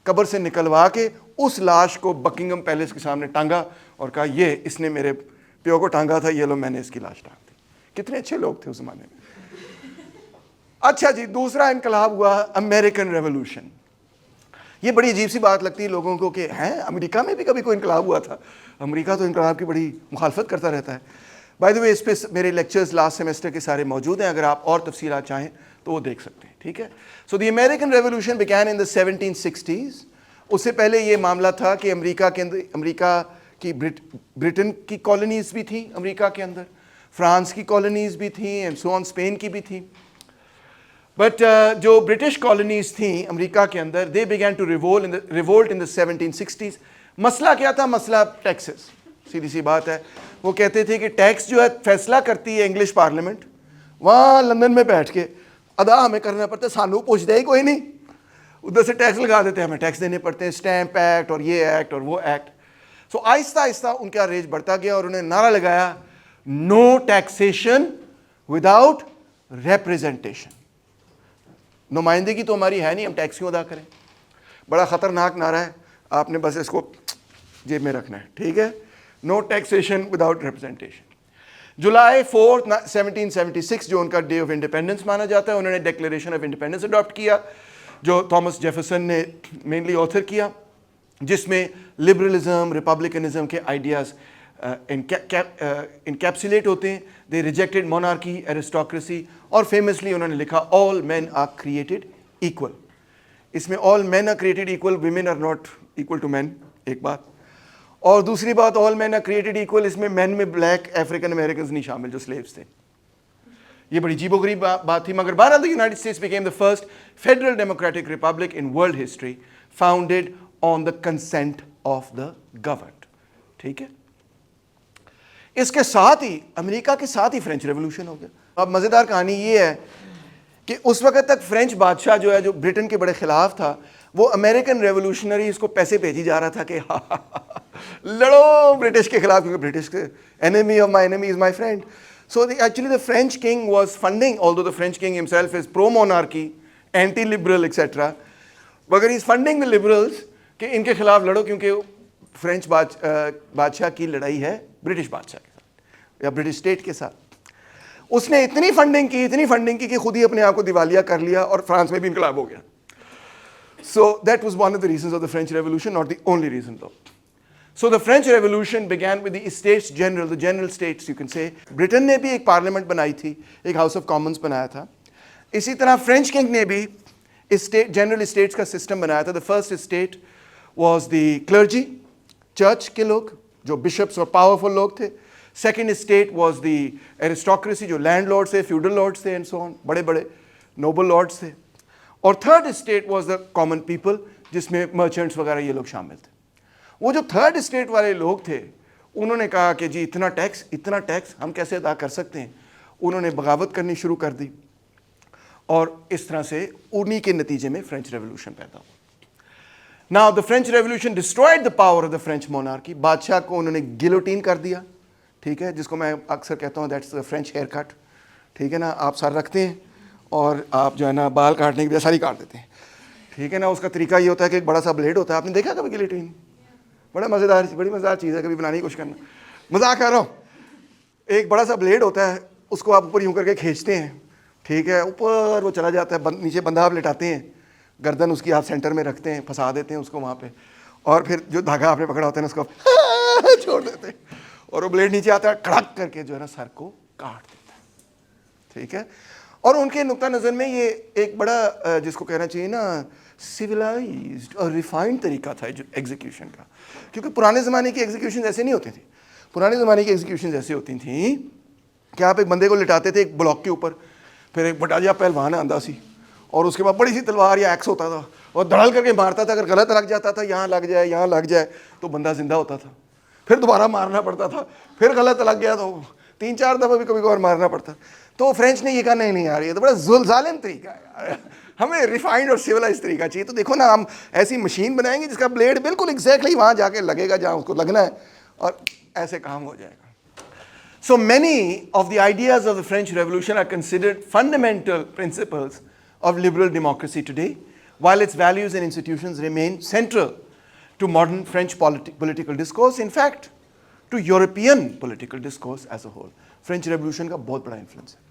قبر سے نکلوا کے اس لاش کو بکنگم پیلس کے سامنے ٹانگا اور کہا یہ اس نے میرے پیو کو ٹانگا تھا, یہ لو میں نے اس کی لاش ٹانگ دی. کتنے اچھے لوگ تھے اس زمانے میں. اچھا جی, دوسرا انقلاب ہوا امریکن ریولوشن. یہ بڑی عجیب سی بات لگتی ہے لوگوں کو کہ ہیں امریکہ میں بھی کبھی کوئی انقلاب ہوا تھا. امریکہ تو انقلاب کی بڑی مخالفت کرتا رہتا ہے. بائی دی وے اس پہ میرے لیکچرز لاسٹ سیمسٹر کے سارے موجود ہیں, اگر آپ اور تفصیلات چاہیں تو وہ دیکھ سکتے ہیں. ٹھیک ہے. So the American revolution begin in the 1760s. اس سے پہلے یہ معاملہ تھا کہ امریکہ کے اندر, امریکہ کی برٹن کی کالونیز بھی تھیں امریکہ کے اندر, فرانس کی کالونیز بھی تھیں, اینڈ سو آن اسپین کی بھی تھیں. بٹ جو برٹش کالونیز تھیں امریکہ کے اندر, they begin to revolt in the 1760s. مسئلہ کیا تھا؟ مسئلہ ٹیکسز. سیدھی سی بات ہے, وہ کہتے تھے کہ ٹیکس جو ہے فیصلہ کرتی ہے انگلش پارلیمنٹ, وہاں لندن میں بیٹھ کے ادا ہمیں کرنا پڑتا ہے, سانو پوچھتے ہی کوئی نہیں, ادھر سے ٹیکس لگا دیتے ہیں, ہمیں ٹیکس دینے پڑتے ہیں, اسٹیمپ ایکٹ اور یہ ایکٹ اور وہ ایکٹ. سو آہستہ آہستہ ان کا ریج بڑھتا گیا اور انہوں نے نعرہ لگایا نو ٹیکسیشن وداؤٹ ریپریزنٹیشن. نمائندگی تو ہماری ہے نہیں, ہم ٹیکس کیوں ادا کریں؟ بڑا خطرناک نعرہ ہے, آپ نے بس اس کو جیب میں رکھنا ہے. ٹھیک ہے. نو ٹیکسیشن وداؤٹ ریپریزنٹیشن. جولائی 4 1776 جو ان کا ڈے آف انڈیپینڈنس مانا جاتا ہے, انہوں نے ڈیکلیریشن آف انڈیپینڈنس اڈاپٹ کیا جو تھامس جیفرسن نے مینلی آتھر کیا, جس میں لبرلزم, ریپبلکنزم کے آئیڈیاز انکیپسولیٹ ہوتے ہیں. دے ریجیکٹڈ مونارکی, ایرسٹوکریسی, اور فیمسلی انہوں نے لکھا all men are created equal. اس میں all men are created equal, women are not equal to men, ایک بات. اور دوسری بات, all men are created equal, اس میں مین میں بلیک افریقن امریکنز نہیں شامل جو سلیوز تھے. یہ بڑی عجیب و غریب بات تھی. مگر بہرحال United States became the first federal democratic republic in world history founded on the consent of the governed. ٹھیک ہے. اس کے ساتھ ہی امریکہ کے ساتھ ہی فرینچ ریولوشن ہو گیا. اب مزیدار کہانی یہ ہے کہ اس وقت تک فرینچ بادشاہ جو ہے, جو برٹن کے بڑے خلاف تھا, وہ امریکن ریولوشنری اس کو پیسے بھیجی جا رہا تھا کہ لڑو برٹش کے خلاف, کیونکہ برٹش کے enemy of my enemy is my friend. So actually the French king was funding, although the French king himself is pro-monarchy, anti-liberal etc. مگر he is funding the liberals کہ ان کے خلاف لڑو, کیونکہ فرینچ بادشاہ کی لڑائی ہے برٹش بادشاہ کے ساتھ یا برٹش اسٹیٹ کے ساتھ. اس نے اتنی فنڈنگ کی کہ خود ہی اپنے آپ کو دیوالیہ کر لیا اور فرانس میں بھی انقلاب ہو گیا. So that was one of the reasons of the French Revolution, not the only reason though. So the French Revolution began with the Estates General, the General States you can say. Britain نے بھی ایک parliament بنائی تھی, ایک house of Commons بنایا تھا. اسی طرح فرینچ کنگ نے بھی جنرل اسٹیٹس کا سسٹم بنایا تھا. The first estate was the clergy, church کے لوگ جو بشپس اور پاورفل لوگ تھے. سیکنڈ اسٹیٹ واز دی ایرسٹوکریسی, جو لینڈ لارڈس تھے, فیوڈل لارڈس تھے, اینڈ سو آن, بڑے بڑے نوبل لارڈس تھے. اور third state was the common people, جس میں مرچنٹس وغیرہ یہ لوگ شامل تھے. وہ جو تھرڈ اسٹیٹ والے لوگ تھے انہوں نے کہا کہ جی اتنا ٹیکس ہم کیسے ادا کر سکتے ہیں. انہوں نے بغاوت کرنی شروع کر دی اور اس طرح سے انہی کے نتیجے میں فرینچ ریولوشن پیدا ہوا. Now the French Revolution destroyed the power of the French monarchy. بادشاہ کو انہوں نے گیلوٹین کر دیا. ٹھیک ہے, جس کو میں اکثر کہتا ہوں that's the French haircut. ٹھیک ہے نا, آپ سر رکھتے ہیں اور آپ جو ہے نا بال کاٹنے کی بجائے ساری کاٹ دیتے ہیں. ٹھیک ہے نا. اس کا طریقہ یہ ہوتا ہے کہ ایک بڑا سا بلیڈ ہوتا ہے, آپ نے دیکھا کبھی گیلوٹین؟ بڑی مزیدار چیز ہے, کبھی بنانے کی کوشش کرنا. مذاق کر رہا ہوں. ایک بڑا سا بلیڈ ہوتا ہے, اس کو آپ اوپر یوں کر کے کھینچتے ہیں. ٹھیک ہے, اوپر وہ چلا جاتا ہے, نیچے بندہ آپ لٹاتے ہیں, گردن اس کی آپ سینٹر میں رکھتے ہیں, پھنسا دیتے ہیں اس کو وہاں پہ, اور پھر جو دھاگا آپ نے پکڑا ہوتا ہے نا اس کو چھوڑ دیتے ہیں, اور وہ بلیڈ نیچے آتا ہے, کڑک کر کے جو ہے نا سر کو کاٹ دیتا ہے. ٹھیک ہے. اور ان کے نقطہ نظر میں یہ ایک بڑا جس کو کہنا چاہیے نا سویلائزڈ اور ریفائنڈ طریقہ تھا ایگزیکیوشن کا, کیونکہ پرانے زمانے کی ایگزیکیوشن ایسے نہیں ہوتی تھیں. پرانے زمانے کی ایگزیکیوشن ایسے ہوتی تھیں کہ آپ ایک بندے کو لٹاتے تھے ایک بلاک کے اوپر, پھر ایک بٹاجا پہلوان آندا سی, اور اس کے بعد بڑی سی تلوار یا ایکس ہوتا تھا, اور دھڑل کر کے مارتا تھا. اگر غلط لگ جاتا تھا, یہاں لگ جائے تو بندہ زندہ ہوتا تھا. پھر دوبارہ مارنا پڑتا تھا, پھر غلط لگ گیا تو 3-4 دفعہ بھی کبھی کبھار مارنا پڑتا. تو فرینچ نے یہ کہا نہیں نہیں یار یہ تو بڑا ظالم طریقہ ہے یار, ہمیں ریفائنڈ اور سویلائز طریقہ چاہیے. تو دیکھو نا ہم ایسی مشین بنائیں گے جس کا بلیڈ بالکل ایگزیکٹلی وہاں جا کے لگے گا جہاں اس کو لگنا ہے, اور ایسے کام ہو جائے گا. So many of the ideas of the French Revolution are considered fundamental principles of liberal democracy today, while its values and institutions remain central to modern French political discourse, in fact, to European political discourse as a whole. French Revolution کا بہت بڑا influence ہے.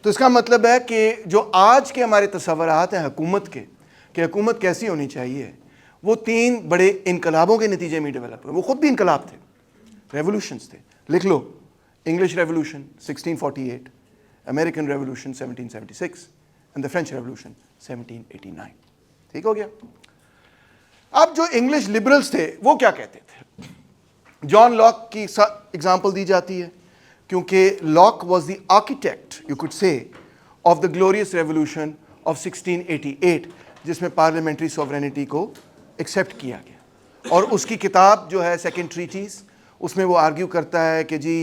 تو اس کا مطلب ہے کہ جو آج کے ہمارے تصورات ہیں حکومت کے, کہ حکومت کیسی ہونی چاہیے, وہ 3 بڑے انقلابوں کے نتیجے میں ڈیولپ ہوئے. وہ خود بھی انقلاب تھے, ریولوشنز تھے. لکھ لو, English revolution 1648, American revolution 1776 and the French revolution 1789. ٹھیک ہو گیا. اب جو انگلش لبرلز تھے وہ کیا کہتے تھے؟ جان لاک کی ایگزامپل دی جاتی ہے, کیونکہ لاک واز دی آرکیٹیکٹ یو کوڈ سے of the glorious revolution of 1688, جس میں پارلیمنٹری سوورینٹی کو ایکسیپٹ کیا گیا. اور اس کی کتاب جو ہے سیکنڈ ٹریٹیز, اس میں وہ آرگیو کرتا ہے کہ جی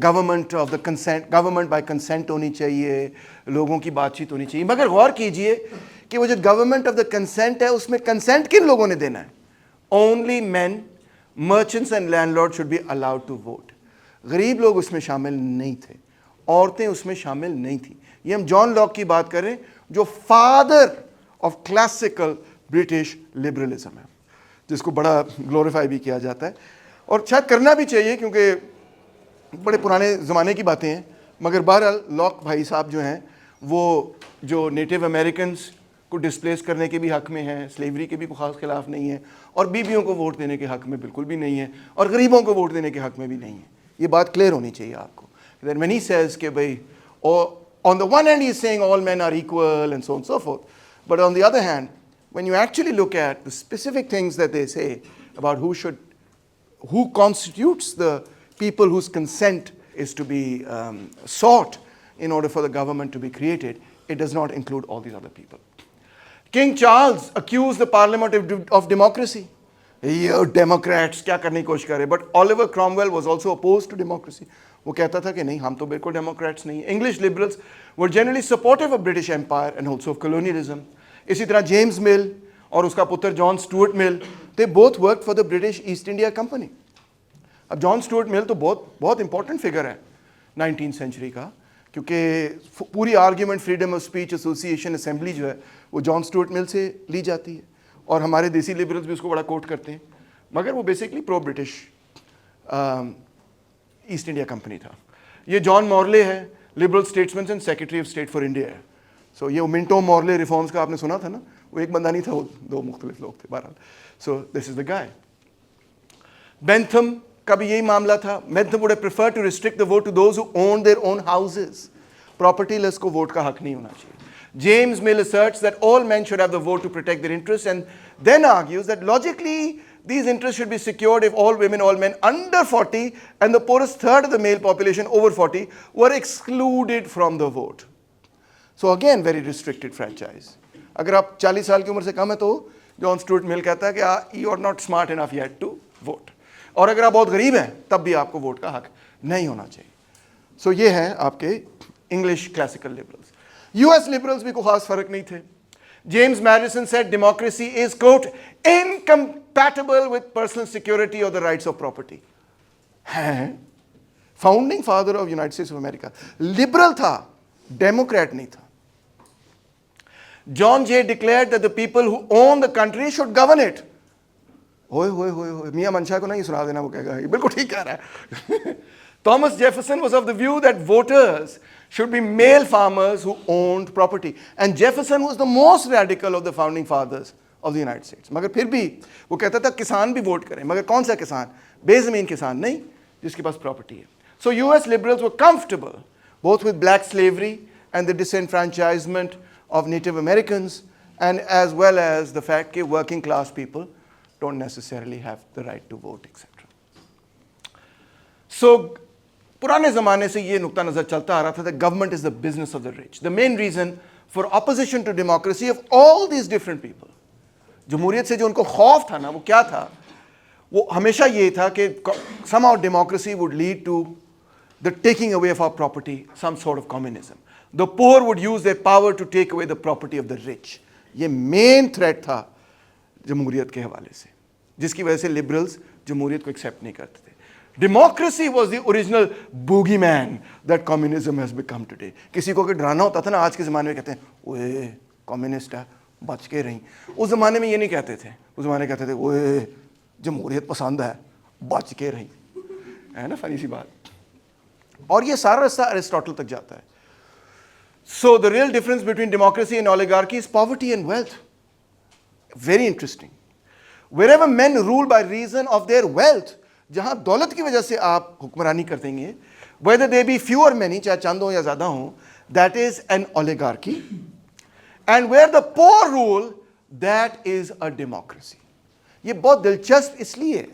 government of the consent, government by consent ہونی چاہیے, لوگوں کی بات چیت ہونی چاہیے. مگر غور کیجئے کہ وہ جو گورنمنٹ آف دا کنسینٹ ہے اس میں کنسینٹ کن لوگوں نے دینا ہے؟ Only men, merchants and landlord should be allowed to vote. غریب لوگ اس میں شامل نہیں تھے, عورتیں اس میں شامل نہیں تھیں. یہ ہم جان لاک کی بات کریں جو father of classical British liberalism ہے, جس کو بڑا گلوریفائی بھی کیا جاتا ہے, اور شاید کرنا بھی چاہیے کیونکہ بڑے پرانے زمانے کی باتیں ہیں. مگر بہرحال لاک بھائی صاحب جو ہیں وہ جو نیٹو امریکنس کو ڈسپلیس کرنے کے بھی حق میں ہیں, سلیوری کے بھی خاص خلاف نہیں ہیں, اور بیویوں کو ووٹ دینے کے حق میں بالکل بھی نہیں ہیں, اور غریبوں کو ووٹ دینے کے حق میں بھی نہیں ہیں. یہ بات کلیئر ہونی چاہیے آپ کو. When he says کہ بھائی on the one hand he is saying all men are equal and so on and so forth, but on the other hand when you actually look at the specific things that they say about who constitutes the people whose consent is to be sought in order for the government to be created, it does not include all these other people. King Charles accused the parliament of democracy. یہ democrats کیا کرنے کی کوشش کر رہے, but Oliver Cromwell was also oppose to democracy. وہ کہتا تھا کہ نہیں ہم تو بالکل ڈیموکریٹس نہیں ہیں. English liberals were generally supportive of British empire and also of colonialism. اسی طرح جیمز مل اور اس کا پتر جان اسٹوارٹ مل, they both work for the British East India company. اب جان اسٹوارٹ مل تو بہت امپورٹنٹ فگر ہے 19 سینچری کا, کیونکہ پوری argument freedom of speech association assembly جو ہے وہ جان اسٹوارٹ مل سے لی جاتی ہے, اور ہمارے دیسی لبرلز بھی اس کو بڑا کوٹ کرتے ہیں. مگر وہ بیسکلی پرو برٹش ایسٹ انڈیا کمپنی تھا. یہ جان مورلے ہے, liberal statesman and secretary of state for India ہے. سو یہ منٹو مورلے ریفارمس کا آپ نے سنا تھا نا, وہ ایک بندہ نہیں تھا, وہ 2 مختلف لوگ تھے. بہرحال سو this is the guy. Bentham کا بھی یہی معاملہ تھا. Bentham would have preferred to restrict the vote to those who own their own houses. Propertyless کو ووٹ کا حق نہیں ہونا چاہیے. James Mill asserts that all men should have the vote to protect their interests, and then argues that logically these interests should be secured if all women, all men under 40 and the poorest third of the male population over 40 were excluded from the vote. So again very restricted franchise. اگر آپ 40 سال کی عمر سے کم ہے تو جان Stuart مل کہتا ہے کہ you are not smart enough yet to vote. اور اگر آپ بہت غریب ہیں تب بھی آپ کو ووٹ کا حق نہیں ہونا چاہیے. سو یہ ہیں آپ کے English classical liberals. US liberals بھی کوئی خاص فرق نہیں تھے. James medicine said democracy is quote incompatible with personal security or the rights of property. Founding father of United States of America liberal تھا, ڈیموکریٹ نہیں تھا. جان جے declared that the people who own the country should govern it. ہوئے ہوئے ہوئے ہوئے میاں منشا کو نہیں سنا دینا, وہ کہے گا بالکل ٹھیک کہہ رہا ہے. Thomas Jefferson was of the view that voters should be male farmers who owned property. And Jefferson was the most radical of the founding fathers of the United States. مگر پھر بھی وہ کہتا تھا کسان بھی ووٹ کریں, مگر کون سا کسان؟ بے زمین کسان نہیں, جس کے پاس پراپرٹی ہے. So US liberals were comfortable both with black slavery and the disenfranchisement of Native Americans, and as well as the fact that working class people don't necessarily have the right to vote, etc. So پرانے زمانے سے یہ نقطہ نظر چلتا آ رہا تھا that government is the business of the rich. The main reason for opposition to democracy of all these different people, جمہوریت سے جو ان کو خوف تھا نا, وہ کیا تھا؟ وہ ہمیشہ یہ تھا کہ somehow democracy would lead to the taking away of our property, some sort of communism. The poor would use their power to take away the property of the rich. یہ مین تھریٹ تھا جمہوریت کے حوالے سے، جس کی وجہ سے لبرلز جمہوریت کو ایکسیپٹ نہیں کرتے تھے. Democracy was the original bogie mean that communism has become today. کسی کو اگر ڈرانا ہوتا تھا نا آج کے زمانے میں کہتے ہیں اوے کمیونسٹ ہے بچ کے رہیں. اس زمانے میں یہ نہیں کہتے تھے، اس زمانے کہتے تھے اوے جمہوریت پسند ہے بچ کے رہیں. ہے نا فنی سی بات. اور یہ سارا رستہ ارسٹوٹل تک جاتا ہے. So the real difference between democracy and oligarchy is poverty and wealth. Very interesting. Wherever men rule by reason of their wealth, جہاں دولت کی وجہ سے آپ حکمرانی کر دیں گے, whether they be few or many, چاہے چند ہوں یا زیادہ ہوں, that is an oligarchy. And where the poor rule, that is a democracy. یہ بہت دلچسپ اس لیے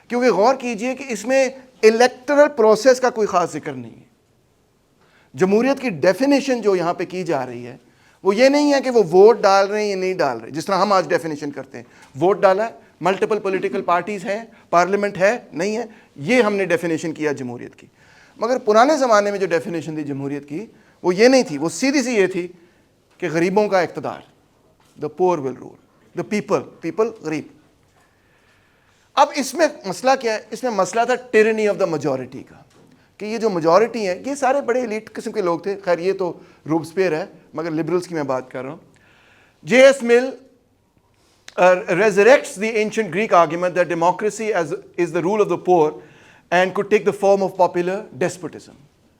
کیونکہ غور کیجئے کہ اس میں الیکٹرل پروسیس کا کوئی خاص ذکر نہیں ہے. جمہوریت کی ڈیفینیشن جو یہاں پہ کی جا رہی ہے وہ یہ نہیں ہے کہ وہ ووٹ ڈال رہے ہیں یا نہیں ڈال رہے, جس طرح ہم آج ڈیفینیشن کرتے ہیں. ووٹ ڈالا ہے, ملٹیپل پولیٹیکل پارٹیز ہیں, پارلیمنٹ ہے نہیں ہے, یہ ہم نے ڈیفینیشن کیا جمہوریت کی. مگر پرانے زمانے میں جو ڈیفینیشن تھی جمہوریت کی وہ یہ نہیں تھی, وہ سیدھی سی یہ تھی کہ غریبوں کا اقتدار, دا پور ول رول, دا پیپل غریب. اب اس میں مسئلہ کیا ہے؟ اس میں مسئلہ تھا ٹیرنی آف دا میجورٹی کا, کہ یہ جو میجورٹی ہیں یہ سارے بڑے ایلیٹ قسم کے لوگ تھے. خیر یہ تو روبسپیئر ہے, مگر لبرلز کی میں بات کر رہا ہوں. جے ایس مل resurrects the ancient Greek argument that democracy is the rule of the poor and could take the form of popular despotism.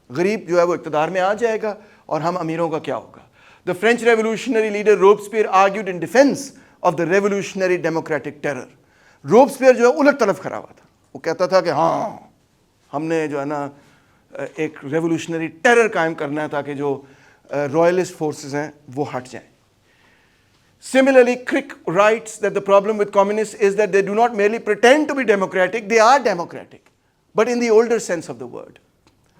غریب جو ہے وہ اقتدار میں آ جائے گا اور ہم امیروں کا کیا ہوگا. The French revolutionary leader Robespierre argued in defense of the revolutionary democratic terror. روبسپیئر جو ہے الٹ طرف کھڑا ہوا تھا, وہ کہتا تھا کہ ہاں ہم نے جو ہے نا ایک ریولوشنری ٹیرر قائم کرنا ہے تاکہ جو رائلسٹ فورسز ہیں وہ ہٹ جائیں. Similarly, Crick writes that the problem with communists is that they do not merely pretend to be democratic, they are democratic, but in the older sense of the word,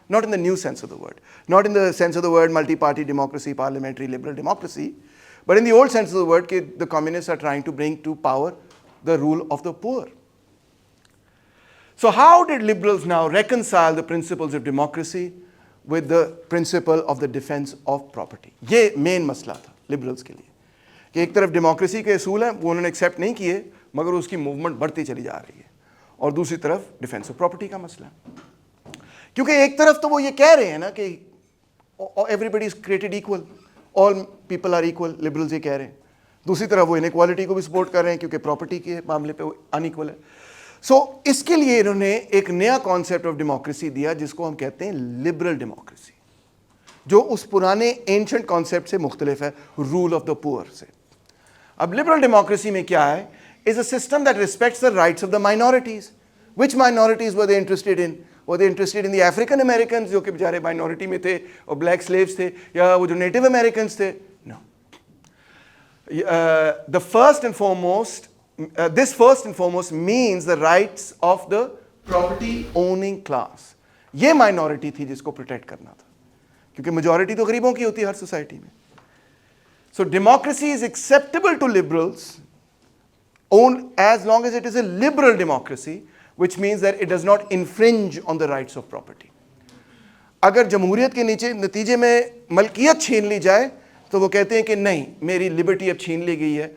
not in the new sense of the word, not in the sense of the word multi-party democracy, parliamentary liberal democracy, but in the old sense of the word, the communists are trying to bring to power the rule of the poor. So how did liberals now reconcile the principles of democracy with the principle of the defense of property? یہ مین مسئلہ تھا liberals کے لیے, کہ ایک طرف democracy کے اصول ہیں وہ انہوں نے ایکسیپٹ نہیں کیے مگر اس کی موومنٹ بڑھتی چلی جا رہی ہے, اور دوسری طرف ڈیفینس آف پراپرٹی کا مسئلہ. کیونکہ ایک طرف تو وہ یہ کہہ رہے ہیں نا کہ everybody is created equal, all people are equal, liberals یہ کہہ رہے ہیں. دوسری طرف وہ انیکوالٹی کو بھی سپورٹ کر رہے ہیں کیونکہ پراپرٹی کے معاملے پہ وہ ان ایکول ہے. سو اس کے لیے انہوں نے ایک نیا کانسیپٹ آف ڈیموکریسی دیا جس کو ہم کہتے ہیں لبرل ڈیموکریسی, جو اس پرانے اینشنٹ کانسیپٹ سے مختلف ہے, رول آف دا پور سے. اب لبرل ڈیموکریسی میں کیا ہے؟ Is a system that respects the rights of the minorities. Which minorities were they interested in? Were they interested in the African Americans جو کہ بیچارے مائنورٹی میں تھے اور بلیک سلیوز تھے, یا وہ جو نیٹو امریکنز تھے؟ No. The first and foremost this first and foremost means the rights of the property owning class. یہ مائنورٹی تھی جس کو پروٹیکٹ کرنا تھا, کیونکہ میجورٹی تو غریبوں کی ہوتی ہے ہر سوسائٹی میں. So democracy is acceptable to liberals as long as it is a liberal democracy, which means that it does not infringe on the rights of property. اگر جمہوریت کے نیچے نتیجے میں ملکیت چھین لی جائے تو وہ کہتے ہیں کہ نہیں, میری لبرٹی اب چھین لی گئی ہے,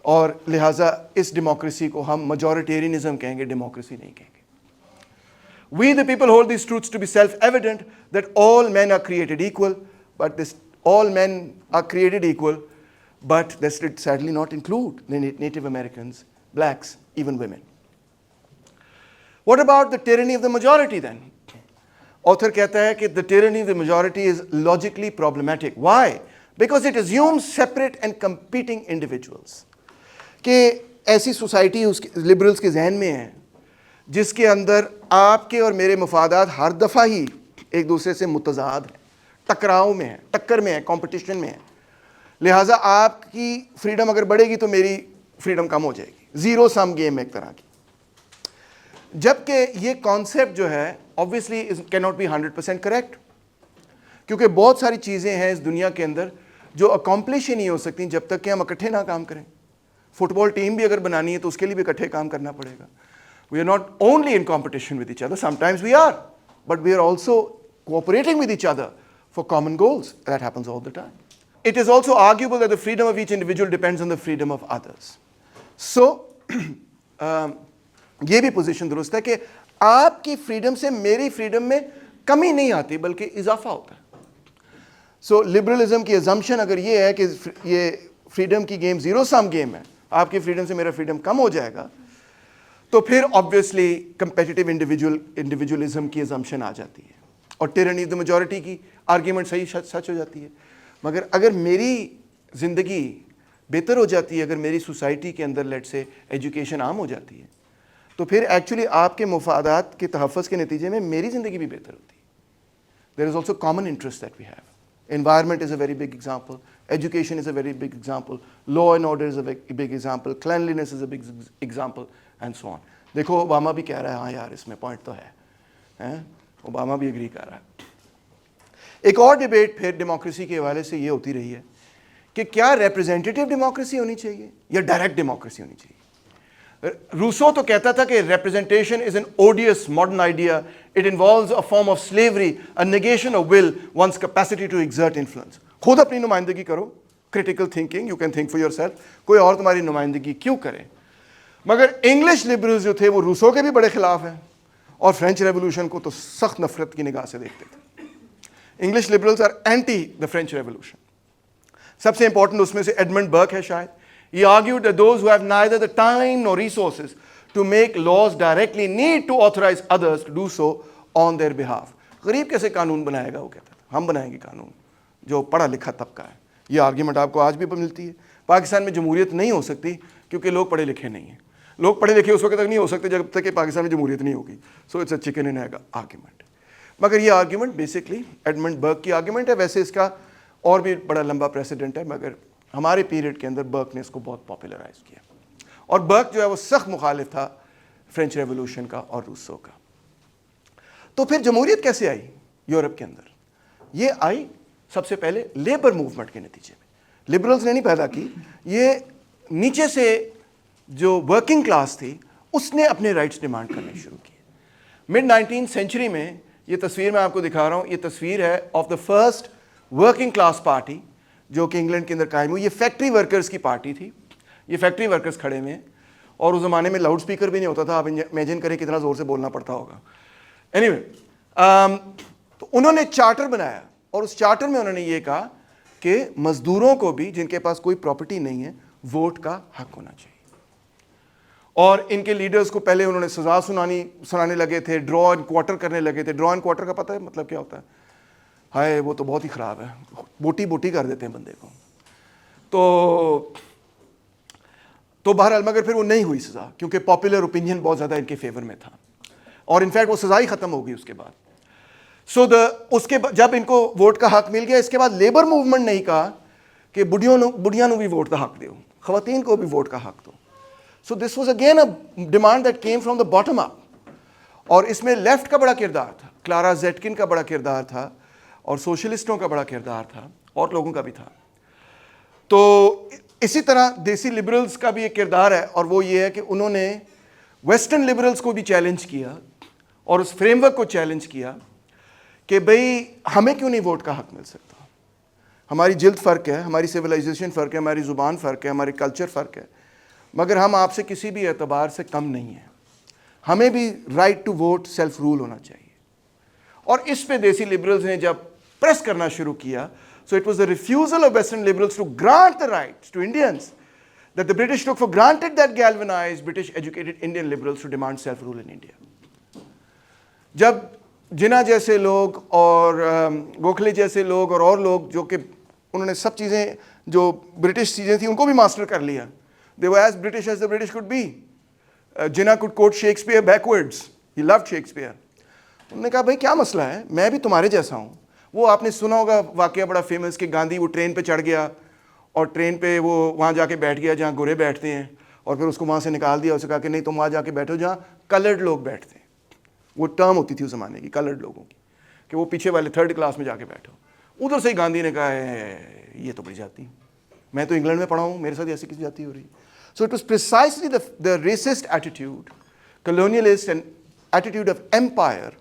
اور لہٰذا اس ڈیموکریسی کو ہم میجورٹیرینزم کہیں گے, ڈیموکریسی نہیں کہیں گے. We the people hold these truths to be self-evident that all men are created equal, but all men are created equal, but this did sadly not include the Native Americans, blacks, even women. What about the tyranny of the majority then? Author کہتا ہے کہ the tyranny of the majority is logically problematic. Why? Because it assumes separate and competing individuals. کہ ایسی society اس liberals کے ذہن میں ہے جس کے اندر آپ کے اور میرے مفادات ہر دفعہ ہی ایک دوسرے سے متضاد ہیں, ٹکراؤ میں ہیں, ٹکر میں ہیں, کمپٹیشن میں ہیں. لہٰذا آپ کی فریڈم اگر بڑھے گی تو میری فریڈم کم ہو جائے گی, زیرو سم گیم ایک طرح کی. جبکہ یہ کانسیپٹ جو ہے obviously کی ناٹ بی 100% کریکٹ, کیونکہ بہت ساری چیزیں ہیں اس دنیا کے اندر جو اکمپلش ہی نہیں ہو سکتی جب تک کہ ہم اکٹھے نہ کام کریں. فٹ بال ٹیم بھی اگر بنانی ہے تو اس کے لیے بھی اکٹھے کام کرنا پڑے گا. We are not only in competition with each other, sometimes we are, but we are also cooperating with each other for common goals. That happens all the time. It is also arguable that the freedom of each individual depends on the freedom of others. So, یہ بھی position درست ہے کہ آپ کی freedom سے میری freedom میں کمی نہیں آتی بلکہ اضافہ ہوتا ہے. سو لبرلزم کی ازمپشن اگر یہ ہے کہ یہ فریڈم کی گیم زیرو سم گیم ہے, آپ کی فریڈم سے میرا فریڈم کم ہو جائے گا, تو پھر آبویسلی کمپیٹیٹیو انڈیویجولزم کی ازمپشن آ جاتی ہے اور ٹیرنی آف دی میجورٹی کی آرگیومنٹ صحیح سچ ہو جاتی ہے. مگر اگر میری زندگی بہتر ہو جاتی ہے, اگر میری سوسائٹی کے اندر لیٹ سے ایجوکیشن عام ہو جاتی ہے, تو پھر ایکچولی آپ کے مفادات کے تحفظ کے نتیجے میں میری زندگی بھی بہتر ہوتی ہے. There is also common interest that we have. Environment is a very big example. Education is a very big example. Law and order is a big example. Cleanliness is a big example, and so on. دیکھو Obama بھی کہہ رہا ہے ہاں یار اس میں point تو ہے, اوباما بھی اگری کر رہا ہے. ایک اور ڈیبیٹ پھر ڈیموکریسی کے حوالے سے یہ ہوتی رہی ہے کہ کیا ریپرزینٹیٹیو ڈیموکریسی ہونی چاہیے یا ڈائریکٹ ڈیموکریسی ہونی چاہیے. روسو تو کہتا تھا کہ representation is an odious modern idea, it involves a form of slavery, a negation of will, one's capacity to exert influence. خود اپنی نمائندگی کرو, critical thinking, you can think for yourself, کوئی اور تمہاری نمائندگی کیوں کرے. مگر انگلش لبرلز جو تھے وہ روسو کے بھی بڑے خلاف ہیں اور فرینچ ریولوشن کو تو سخت نفرت کی نگاہ سے دیکھتے تھے. English liberals are anti the French revolution. سب سے امپورٹنٹ اس میں سے ایڈمنڈ برک ہے شاید. He argued that those who have neither the time nor resources to make laws directly need to authorize others to do so on their behalf. غریب کیسے قانون بنائے گا, وہ کہتا تھا ہم بنائیں گے قانون, جو پڑھا لکھا طبقہ ہے. یہ آرگیومنٹ آپ کو آج بھی ملتی ہے. پاکستان میں جمہوریت نہیں ہو سکتی کیونکہ لوگ پڑھے لکھے نہیں ہیں. لوگ پڑھے لکھے اس وقت تک نہیں ہو سکتے جب تک کہ پاکستان میں جمہوریت نہیں ہوگی. So it's a chicken and egg argument. مگر یہ آرگیومنٹ بیسکلی ایڈمنڈ برک کی آرگیومنٹ ہے. ویسے اس کا اور بھی بڑا لمبا پریسیڈنٹ ہے, مگر ہمارے پیریڈ کے اندر برک نے اس کو بہت پاپولرائز کیا. اور برک جو ہے وہ سخت مخالف تھا فرینچ ریولوشن کا اور روسو کا. تو پھر جمہوریت کیسے آئی یورپ کے اندر؟ یہ آئی سب سے پہلے لیبر موومنٹ کے نتیجے میں. لبرلز نے نہیں پیدا کی, یہ نیچے سے جو ورکنگ کلاس تھی اس نے اپنے رائٹس ڈیمانڈ کرنے شروع کیے. مڈ 19th سینچری میں یہ تصویر میں آپ کو دکھا رہا ہوں, یہ تصویر ہے of the first working class party جو کہ انگلینڈ کے اندر قائم ہوئی. یہ فیکٹری ورکرز کی پارٹی تھی. یہ فیکٹری ورکرز کھڑے ہوئے ہیں اور اس زمانے میں لاؤڈ سپیکر بھی نہیں ہوتا تھا. آپ امیجن کریں کتنا زور سے بولنا پڑتا ہوگا. اینی وے, تو انہوں نے چارٹر بنایا اور اس چارٹر میں انہوں نے یہ کہا کہ مزدوروں کو بھی جن کے پاس کوئی پراپرٹی نہیں ہے ووٹ کا حق ہونا چاہیے. اور ان کے لیڈرز کو پہلے انہوں نے سزا سنانے لگے تھے, ڈرا اینڈ کوارٹر کرنے لگے تھے. ڈرا اینڈ کوارٹر کا پتہ ہے مطلب کیا ہوتا ہے؟ ہائے وہ تو بہت ہی خراب ہے, بوٹی کر دیتے ہیں بندے کو. تو بہرحال مگر پھر وہ نہیں ہوئی سزا کیونکہ پاپولر اوپینین بہت زیادہ ان کے فیور میں تھا اور انفیکٹ وہ سزا ہی ختم ہو گئی اس کے بعد. اس کے جب ان کو ووٹ کا حق مل گیا, اس کے بعد لیبر موومنٹ نے کہا کہ بڑھیاں نو بھی ووٹ کا حق دو, خواتین کو بھی ووٹ کا حق دو. So this was again a demand that came from the bottom up. اور اس میں لیفٹ کا بڑا کردار تھا, کلارا زیٹکن کا بڑا کردار تھا اور سوشلسٹوں کا بڑا کردار تھا اور لوگوں کا بھی تھا. تو اسی طرح دیسی لبرلز کا بھی ایک کردار ہے اور وہ یہ ہے کہ انہوں نے ویسٹرن لبرلز کو بھی چیلنج کیا اور اس فریم ورک کو چیلنج کیا کہ بھئی ہمیں کیوں نہیں ووٹ کا حق مل سکتا. ہماری جلد فرق ہے, ہماری سویلائزیشن فرق ہے, ہماری زبان فرق ہے, ہماری کلچر فرق ہے, مگر ہم آپ سے کسی بھی اعتبار سے کم نہیں ہیں. ہمیں بھی right to vote, self rule ہونا چاہیے. اور اس پہ دیسی لبرلز نے جب پریس کرنا شروع کیا, so it was the refusal of Western liberals to grant the rights to Indians that the British took for granted that galvanized British educated Indian liberals to demand self-rule in India. جب جناح جیسے لوگ اور گوکھلے جیسے لوگ اور لوگ جو کہ انہوں نے سب چیزیں جو برٹش چیزیں تھیں ان کو بھی ماسٹر کر لیا, they were as British as the British could be. Jinnah could quote Shakespeare backwards. He loved Shakespeare. انہوں نے کہا بھائی کیا مسئلہ ہے, میں بھی تمہارے جیسا ہوں. وہ آپ نے سنا ہوگا واقعہ بڑا فیمس کہ گاندھی وہ ٹرین پہ چڑھ گیا اور ٹرین پہ وہ وہاں جا کے بیٹھ گیا جہاں گورے بیٹھتے ہیں, اور پھر اس کو وہاں سے نکال دیا. اسے کہا کہ نہیں تم وہاں جا کے بیٹھو جہاں کلرڈ لوگ بیٹھتے ہیں. وہ ٹرم ہوتی تھی اس زمانے کی کلرڈ لوگوں کی کہ وہ پیچھے والے 3rd کلاس میں جا کے بیٹھو. ادھر سے ہی گاندھی نے کہا ہے یہ تو بڑی جاتی, میں تو انگلینڈ میں پڑھا ہوں, میرے ساتھ ایسی کسی جاتی ہو رہی. So it was precisely the racist attitude colonialist and attitude of empire,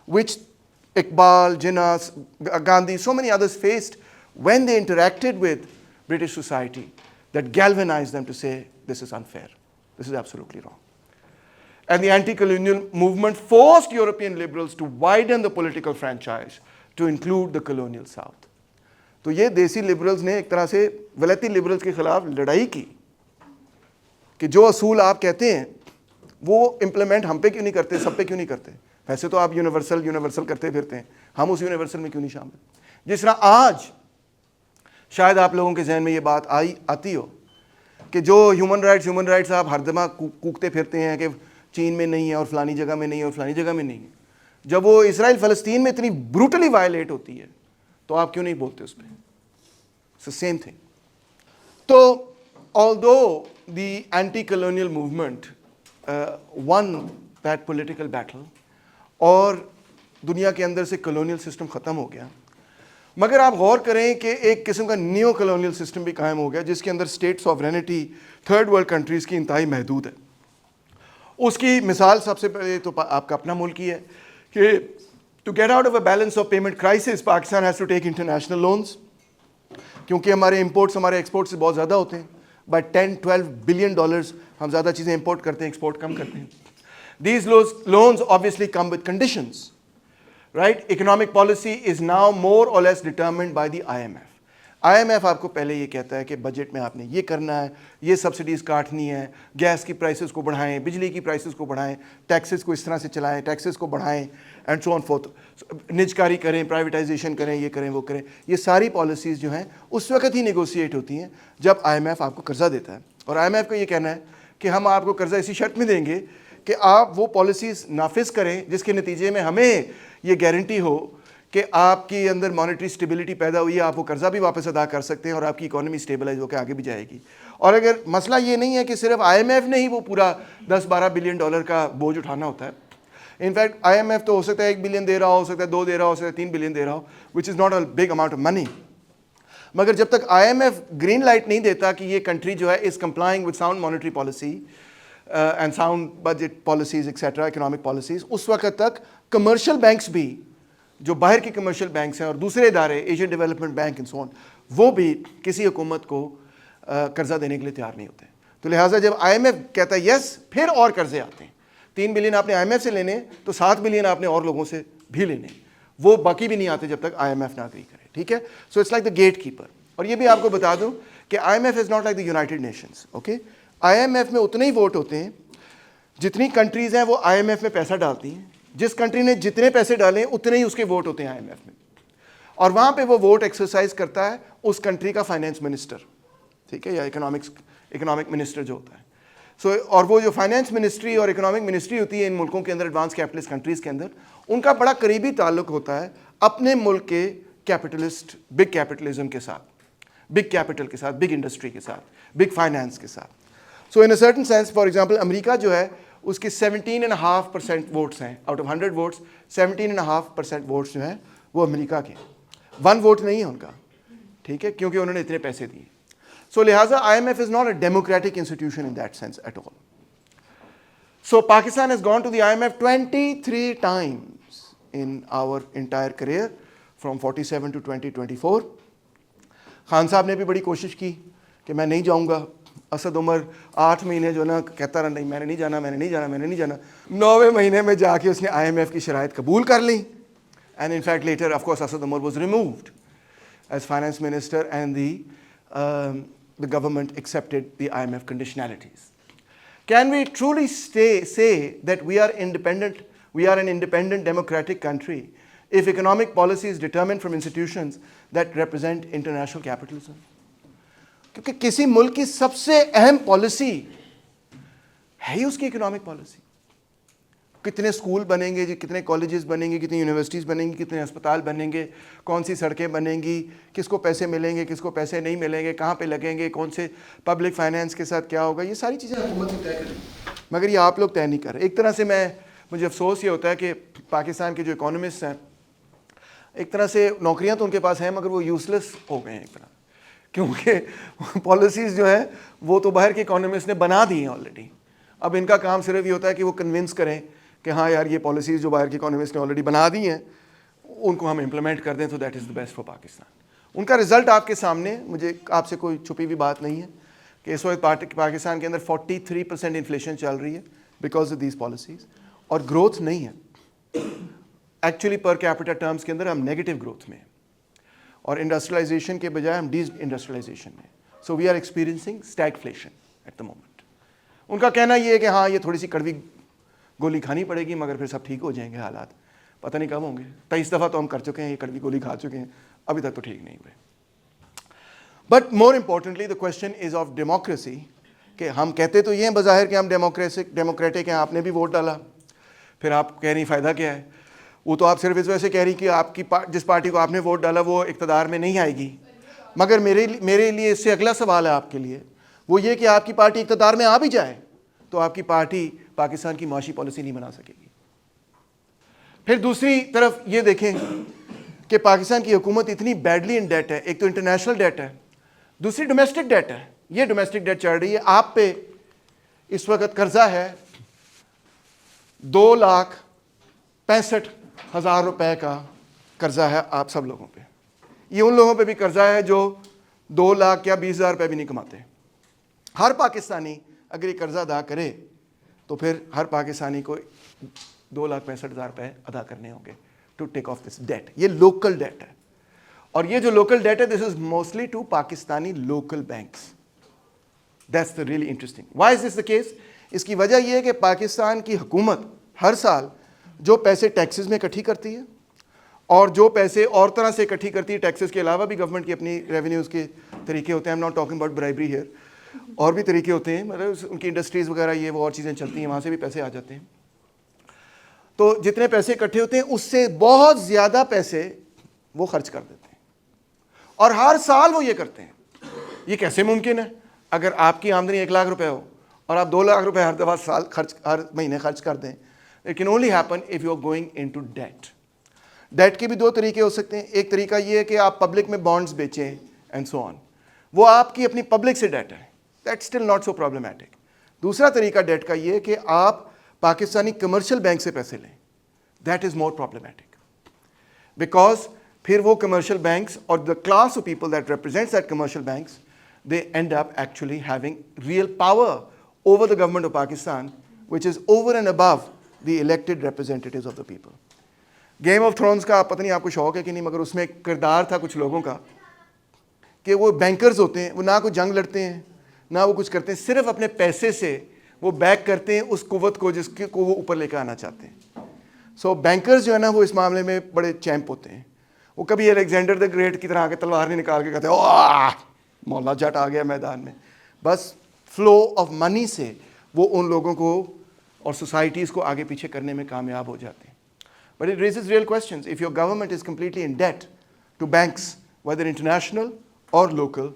which Iqbal, Jinnah, Gandhi, so many others faced when they interacted with British society, that galvanized them to say, this is unfair, this is absolutely wrong. And the anti-colonial movement forced European liberals to widen the political franchise to include the colonial South. تو یہ دیسی liberals نے ایک طرح سے ولیتی liberals کے خلاف لڑائی کی کہ جو اصول آپ کہتے ہیں وہ امپلیمنٹ ہم پہ کیوں نہیں کرتے, سب پہ کیوں نہیں کرتے. ویسے تو آپ یونیورسل کرتے پھرتے ہیں, ہم اس یونیورسل میں کیوں نہیں شامل. جس طرح آج شاید آپ لوگوں کے ذہن میں یہ بات آتی ہو کہ جو ہیومن رائٹس آپ ہر دماغ کوکتے پھرتے ہیں کہ چین میں نہیں ہے اور فلانی جگہ میں نہیں ہے اور فلانی جگہ میں نہیں ہے, جب وہ اسرائیل فلسطین میں اتنی بروٹلی وائلیٹ ہوتی ہے تو آپ کیوں نہیں بولتے اس پہ. It's the same thing. تو although the anti-colonial movement won that political battle اور دنیا کے اندر سے colonial system ختم ہو گیا, مگر آپ غور کریں کہ ایک قسم کا نیو کلونیل سسٹم بھی قائم ہو گیا جس کے اندر state sovereignty third world countries کی انتہائی محدود ہے. اس کی مثال سب سے پہلے تو آپ کا اپنا ملک ہی ہے کہ to get out of a balance of payment crisis Pakistan has to take international loans, کیونکہ ہمارے امپورٹس ہمارے ایکسپورٹ سے بہت زیادہ ہوتے ہیں. بائی 10-12 بلین ڈالرز ہم زیادہ چیزیں امپورٹ کرتے ہیں, ایکسپورٹ کم کرتے ہیں. These loans obviously come with conditions. Right? Economic policy is now more or less determined by the IMF. IMF آپ کو پہلے یہ کہتا ہے کہ بجٹ میں آپ نے یہ کرنا ہے, یہ سبسڈیز کاٹنی ہے, گیس کی پرائسز کو بڑھائیں, بجلی کی پرائسز کو بڑھائیں, ٹیکسز کو اس طرح سے چلائیں, ٹیکسز کو بڑھائیں, اینڈ سو آن فورتھ, نجکاری کریں, پرائیویٹائزیشن کریں, یہ کریں وہ کریں. یہ ساری پالیسیز جو ہیں اس وقت ہی نیگوشیٹ ہوتی ہیں جب IMF آپ کو قرضہ دیتا ہے. اور IMF کا یہ کہنا ہے کہ ہم آپ کو قرضہ اسی شرط میں دیں گے کہ آپ وہ پالیسیز نافذ کریں جس کے نتیجے میں ہمیں یہ گارنٹی ہو کہ آپ کے اندر مانیٹری سٹیبلٹی پیدا ہوئی ہے, آپ وہ قرضہ بھی واپس ادا کر سکتے ہیں اور آپ کی اکانومی سٹیبلائز ہو کے آگے بھی جائے گی. اور اگر مسئلہ یہ نہیں ہے کہ صرف IMF نے ہی وہ پورا 10-12 بلین ڈالر کا بوجھ اٹھانا ہوتا ہے. انفیکٹ IMF تو ہو سکتا ہے 1 بلین دے رہا ہو سکتا ہے 2 دے رہا ہو سکتا ہے 3 بلین دے رہا ہو, which is not a big amount of money. مگر جب تک IMF گرین لائٹ نہیں دیتا کہ یہ کنٹری جو ہے is complying with sound monetary policy and sound budget policies etcetera, economic policies, اس وقت تک کمرشل بینکس بھی جو باہر کی کمرشل بینکس ہیں اور دوسرے ادارے Asian development bank and so on, وہ بھی کسی حکومت کو قرضہ دینے کے لیے تیار نہیں ہوتے. تو لہٰذا جب IMF کہتا ہے یس, پھر اور قرضے آتے ہیں. 3 بلین آپ نے IMF سے لینے تو 7 بلین آپ نے اور لوگوں سے بھی لینے, وہ باقی بھی نہیں آتے جب تک IMF نہ اگری کرے. ٹھیک ہے, so it's like the gatekeeper. اور یہ بھی آپ کو بتا دوں کہ IMF is not like the United Nations. Okay, IMF میں اتنے ہی ووٹ ہوتے ہیں جتنی کنٹریز ہیں وہ IMF میں پیسہ ڈالتی ہیں. جس کنٹری نے جتنے پیسے ڈالے اتنے ہی اس کے ووٹ ہوتے ہیں IMF میں, اور وہاں پہ وہ ووٹ ایکسرسائز کرتا ہے اس کنٹری کا فائنینس منسٹر. ٹھیک ہے, یا اکنامک منسٹر جو ہوتا ہے. سو اور وہ جو فائنینس منسٹری اور اکنامک منسٹری ہوتی ہے ان ملکوں کے اندر, ایڈوانس کیپٹلسٹ کنٹریز کے اندر, ان کا بڑا قریبی تعلق ہوتا ہے اپنے ملک کے کیپٹلسٹ, بگ کیپٹلزم کے ساتھ, بگ کیپٹل کے ساتھ, بگ انڈسٹری کے ساتھ, بگ فائنانس کے ساتھ. So in a certain sense, for example امریکہ جو ہے اس کے 17.5% ووٹس ہیں آؤٹ آف 100 ووٹس, 17.5% ووٹس جو ہیں وہ امریکہ کے. 1 ووٹ نہیں ہے ان کا. ٹھیک ہے, کیونکہ انہوں نے اتنے پیسے دیے. سو لہٰذا IMF is not a democratic institution in that sense at all. So Pakistan has gone to the IMF 23 times in our entire career from 47 to 2024. Khan صاحب نے بھی بڑی کوشش کی کہ میں نہیں جاؤں گا. اسد عمر 8 مہینے جو نا کہتا رہا نہیں میں نے نہیں جانا, میں نے نہیں جانا, میں نے نہیں جانا. 9ویں مہینے میں جا کے اس نے IMF کی شرائط قبول کر لی. And in fact later of course Asad Umar was removed as finance minister and the government accepted the IMF conditionalities. Can we truly say that we are independent, we are an independent democratic country if economic policy is determined from institutions that represent international capitalism? کیونکہ کسی ملک کی سب سے اہم policy ہے ہی اس کی economic policy. کتنے school بنیں گے جی, کتنے کالجز بنیں گے, کتنی یونیورسٹیز بنیں گی, کتنے اسپتال بنیں گے, کون سی سڑکیں بنیں گی, کس کو پیسے ملیں گے, کس کو پیسے نہیں ملیں گے, کہاں پہ لگیں گے, کون سے پبلک فائنینس کے ساتھ کیا ہوگا, یہ ساری چیزیں حکومت طے کریں. مگر یہ آپ لوگ طے نہیں کر رہے. ایک طرح سے مجھے افسوس یہ ہوتا ہے کہ پاکستان کے جو اکانومسٹ ہیں ایک طرح سے نوکریاں تو ان کے پاس ہیں مگر وہ یوز لیس ہو گئے ہیں ایک طرح, کیونکہ پالیسیز جو ہیں وہ تو باہر کے اکانومسٹ نے بنا دی ہیں آلریڈی. اب ان کا کام صرف یہ ہوتا ہے کہ وہ کنونس کریں کہ ہاں یار یہ پالیسیز جو باہر کے اکانومسٹ نے آلریڈی بنا دی ہیں ان کو ہم امپلیمنٹ کر دیں تو that is the best for Pakistan. ان کا رزلٹ آپ کے سامنے, مجھے آپ سے کوئی چھپی ہوئی بات نہیں ہے کہ اس وقت پاکستان کے اندر 43% انفلیشن چل رہی ہے بیکاز آف دیز پالیسیز, اور گروتھ نہیں ہے. ایکچولی پر کیپٹا ٹرمز کے اندر ہم نیگیٹو گروتھ میں ہیں, اور انڈسٹریلائزیشن کے بجائے ہم ڈی انڈسٹریلائزیشن میں. So we are experiencing stagflation at the moment. ان کا کہنا یہ ہے کہ ہاں یہ تھوڑی سی کڑوی گولی کھانی پڑے گی مگر پھر سب ٹھیک ہو جائیں گے حالات. پتہ نہیں کب ہوں گے, 23 دفعہ تو ہم کر چکے ہیں, یہ کڑوی گولی کھا چکے ہیں, ابھی تک تو ٹھیک نہیں ہوئے. But more importantly the question is of democracy, کہ ہم کہتے تو یہ ہیں بظاہر کہ ہم ڈیموکریٹک ہیں, آپ نے بھی ووٹ ڈالا, پھر آپ کہہ رہی فائدہ کیا ہے. وہ تو آپ صرف اس وجہ سے کہہ رہی کہ آپ کی جس پارٹی کو آپ نے ووٹ ڈالا وہ اقتدار میں نہیں آئے گی. مگر میرے لیے اس سے اگلا سوال ہے آپ کے لیے, وہ یہ کہ آپ کی پارٹی اقتدار میں آ بھی جائے تو آپ کی پارٹی پاکستان کی معاشی پالیسی نہیں بنا سکے گی. پھر دوسری طرف یہ دیکھیں کہ پاکستان کی حکومت اتنی بیڈلی ان ڈیٹ ہے. ایک تو انٹرنیشنل ڈیٹ ہے, دوسری ڈومیسٹک ڈیٹ ہے. یہ ڈومیسٹک ڈیٹ چل رہی ہے, آپ پہ اس وقت قرضہ ہے 2,65,000 روپے کا قرضہ ہے آپ سب لوگوں پہ. یہ ان لوگوں پہ بھی قرضہ ہے جو 2 لاکھ یا 20,000 روپے بھی نہیں کماتے. ہر پاکستانی اگر یہ قرضہ ادا کرے تو پھر ہر پاکستانی کو 2,65,000 روپے ادا کرنے ہوں گے to take off this debt. یہ لوکل ڈیٹ ہے, اور یہ جو لوکل ڈیٹ ہے this is mostly to Pakistani local banks. That's the really interesting. Why is this the case? اس کی وجہ یہ ہے کہ پاکستان کی حکومت ہر سال جو پیسے ٹیکسز میں اکٹھی کرتی ہے اور جو پیسے اور طرح سے اکٹھی کرتی ہے, ٹیکسز کے علاوہ بھی گورنمنٹ کی اپنی ریونیوز کے طریقے ہوتے ہیں, I'm not talking about bribery here, اور بھی طریقے ہوتے ہیں, مطلب ان کی انڈسٹریز وغیرہ یہ وہ اور چیزیں چلتی ہیں, وہاں سے بھی پیسے آ جاتے ہیں. تو جتنے پیسے اکٹھے ہوتے ہیں اس سے بہت زیادہ پیسے وہ خرچ کر دیتے ہیں, اور ہر سال وہ یہ کرتے ہیں. یہ کیسے ممکن ہے؟ اگر آپ کی آمدنی 1 لاکھ روپے ہو اور آپ 2 لاکھ روپے ہر دفعہ ہر مہینے خرچ کر دیں, it can only happen if you are going into debt. Debt کے بھی 2 طریقے ہو سکتے ہیں. ایک طریقہ یہ ہے کہ آپ پبلک میں بانڈز بیچیں اینڈ سو آن, وہ آپ کی اپنی پبلک سے ڈیٹ ہے, that still not so problematic. دوسرا طریقہ ڈیٹ کا یہ ہے کہ آپ پاکستانی کمرشل بینک سے پیسے لیں, that is more problematic, because پھر وہ کمرشل بینکس اور the class of people that represents that commercial banks, they end up actually having real power over the government of Pakistan, which is over and above the elected representatives of the people. Game of Thrones کا پتہ نہیں آپ کو شوق ہے کہ نہیں, مگر اس میں ایک کردار تھا کچھ لوگوں کا کہ وہ بینکرز ہوتے ہیں, وہ نہ کوئی جنگ لڑتے ہیں نہ وہ کچھ کرتے ہیں, صرف اپنے پیسے سے وہ بیک کرتے ہیں اس قوت کو جس کو وہ اوپر لے کے آنا چاہتے ہیں. سو بینکرز جو ہے نا وہ اس معاملے میں بڑے چیمپ ہوتے ہیں. وہ کبھی الیگزینڈر دا گریٹ کی طرح آ کے تلوار نہیں نکال کے کہتے ہیں مولا جٹ آ گیا میدان میں. بس فلو آف منی سے وہ ان لوگوں کو اور سوسائٹیز کو آگے پیچھے کرنے میں کامیاب ہو جاتے ہیں. But it raises real questions. If your government is completely in debt to banks whether international or local,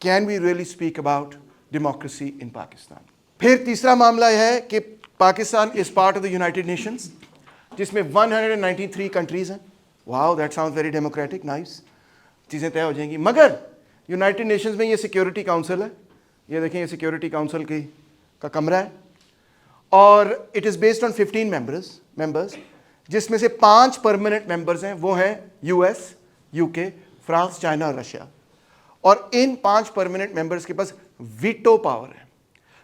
can we really speak about democracy in Pakistan? پھر تیسرا معاملہ یہ ہے کہ Pakistan is part of the United Nations, جس میں 193 countries ہیں. Wow, that sounds very democratic, nice, چیزیں طے ہو جائیں گی. مگر یونائٹڈ نیشنز میں یہ سیکیورٹی کاؤنسل ہے, یہ دیکھیں یہ سیکیورٹی کاؤنسل کا کمرہ ہے, اور it is based on 15 members, جس میں سے 5 پرماننٹ ممبرز ہیں, وہ ہیں یو ایس, یو کے, فرانس, چائنا اور رشیا. اور ان 5 پرماننٹ ممبرز کے پاس ویٹو پاور ہے.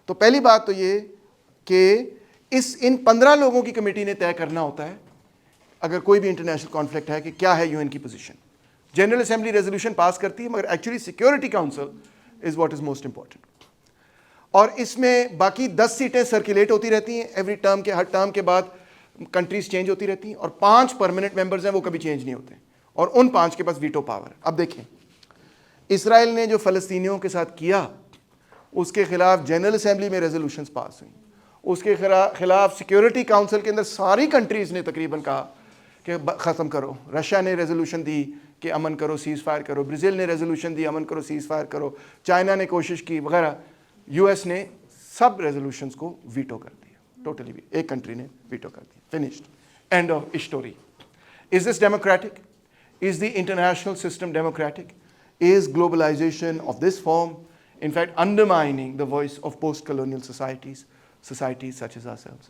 تو پہلی بات تو یہ کہ ان 15 لوگوں کی کمیٹی نے طے کرنا ہوتا ہے اگر کوئی بھی انٹرنیشنل کانفلکٹ ہے کہ کیا ہے یو این کی position. General assembly resolution pass کرتی ہے, مگر actually security council is what is most important. اور اس میں باقی 10 سیٹیں سرکولیٹ ہوتی رہتی ہیں ایوری ٹرم کے, ہر ٹرم کے بعد کنٹریز چینج ہوتی رہتی ہیں, اور 5 پرماننٹ ممبرز ہیں وہ کبھی چینج نہیں ہوتے, اور ان 5 کے پاس ویٹو پاور ہے. اب دیکھیں اسرائیل نے جو فلسطینیوں کے ساتھ کیا اس کے خلاف جنرل اسمبلی میں ریزولوشنز پاس ہوئیں, اس کے خلاف سیکیورٹی کاؤنسل کے اندر ساری کنٹریز نے تقریباً کہا کہ ختم کرو. رشیا نے ریزولوشن دی کہ امن کرو, سیز فائر کرو, برازیل نے ریزولوشن دی امن کرو, سیز فائر کرو, چائنا نے کوشش کی وغیرہ, یو ایس نے سب ریزولوشنز کو ویٹو کر دیا, ٹوٹلی بھی ایک کنٹری نے ویٹو کر دیا. Finished, and of story. Is this democratic? Is the international system democratic? Is globalization of this form in fact undermining the voice of post-colonial societies? societies such as ourselves.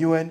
UN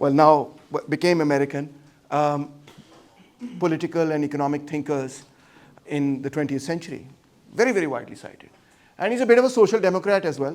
well now became American, political and economic thinkers in the 20th century. Very, very widely cited. And he's a bit of a social democrat as well,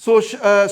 So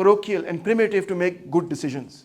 parochial and primitive to make good decisions.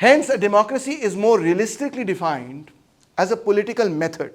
Hence a democracy is more realistically defined as a political method.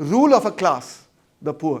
rule of a class, the poor.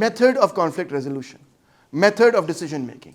method of conflict resolution, method of decision making.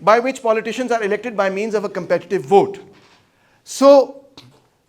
By which politicians are elected by means of a competitive vote. So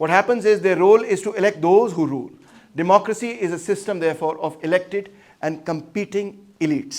What happens is their role is to elect those who rule. Democracy is a system therefore of elected and competing elites.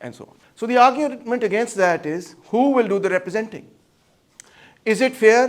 and so on. So the argument against that is who will do the representing? Is it fair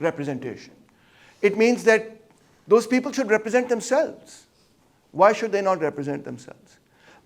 representation. It means that those people should represent themselves. Why should they not represent themselves?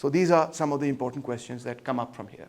So these are some of the important questions that come up from here.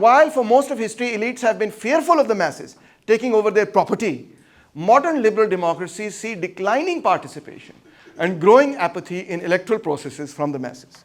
while for most of history elites have been fearful of the masses taking over their property, modern liberal democracies see declining participation and growing apathy in electoral processes from the masses.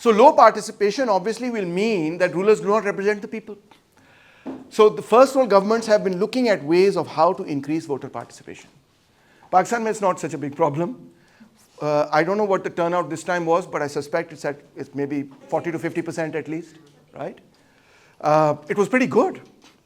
So low participation obviously will mean that rulers do not represent the people. So the first world governments have been looking at ways of how to increase voter participation. Pakistan is not such a big problem. I don't know what the turnout this time was, but I suspect it's maybe 40 to 50% at least, right? It was pretty good.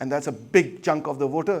and that's a big chunk of the voter.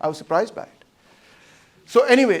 I was surprised by it. So anyway,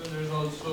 There is also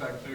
factor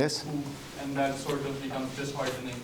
Yes. and that sort of becomes disheartening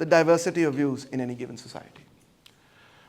the diversity of views in any given society.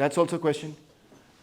That's also a question.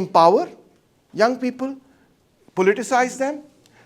empower young people, politicize them?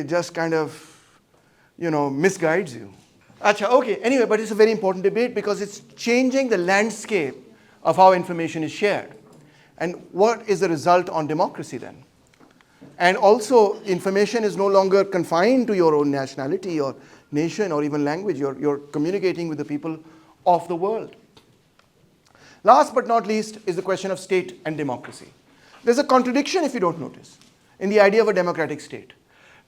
it just kind of, misguides you. Acha, okay, anyway, but it's a very important debate because it's changing the landscape of how information is shared. And what is the result on democracy then? And also, information is no longer confined to your own nationality or nation or even language. You're communicating with the people of the world. Last but not least is the question of state and democracy. There's a contradiction, if you don't notice, in the idea of a democratic state.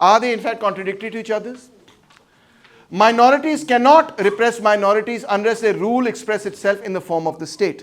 Are they in fact contradictory to each other? Minorities cannot repress minorities unless their rule express itself in the form of the state.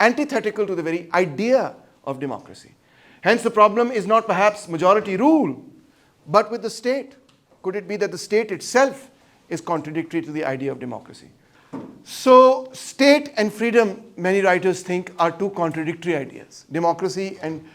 antithetical to the very idea of democracy. Hence the problem is not perhaps majority rule, but with the state. Could it be that the state itself is contradictory to the idea of democracy? So state and freedom, many writers think, are two contradictory ideas. Democracy and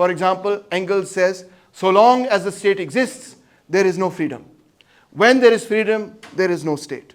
For example, Engels says, so long as the state exists, there is no freedom. When there is freedom, there is no state.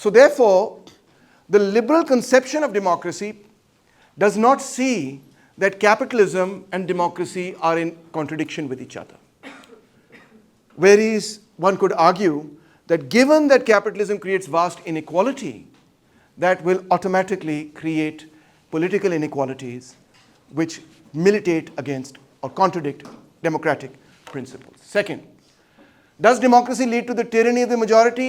So therefore, the liberal conception of democracy does not see that capitalism and democracy are in contradiction with each other. Whereas one could argue that given that capitalism creates vast inequality, that will automatically create political inequalities which militate against or contradict democratic principles. Second, does democracy lead to the tyranny of the majority?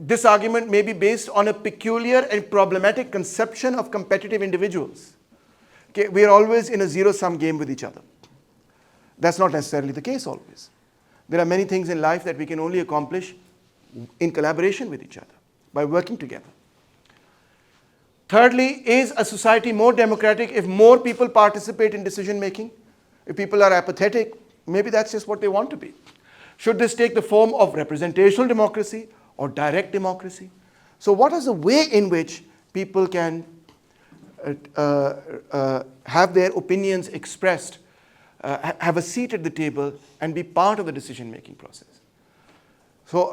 this argument may be based on a peculiar and problematic conception of competitive individuals. Okay, we are always in a zero-sum game with each other. That's not necessarily the case always. There are many things in life that we can only accomplish in collaboration with each other, by working together. Thirdly, is a society more democratic if more people participate in decision making? If people are apathetic, maybe that's just what they want to be. Should this take the form of representational democracy or direct democracy? So what is the way in which people can have their opinions expressed, have a seat at the table and be part of the decision making process? So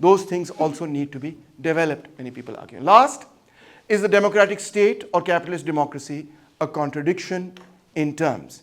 Those things also need to be developed, many people argue. Last, is the democratic state or capitalist democracy a contradiction in terms?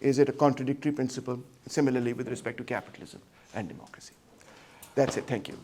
is it a contradictory principle? Similarly with respect to capitalism and democracy. That's it. Thank you.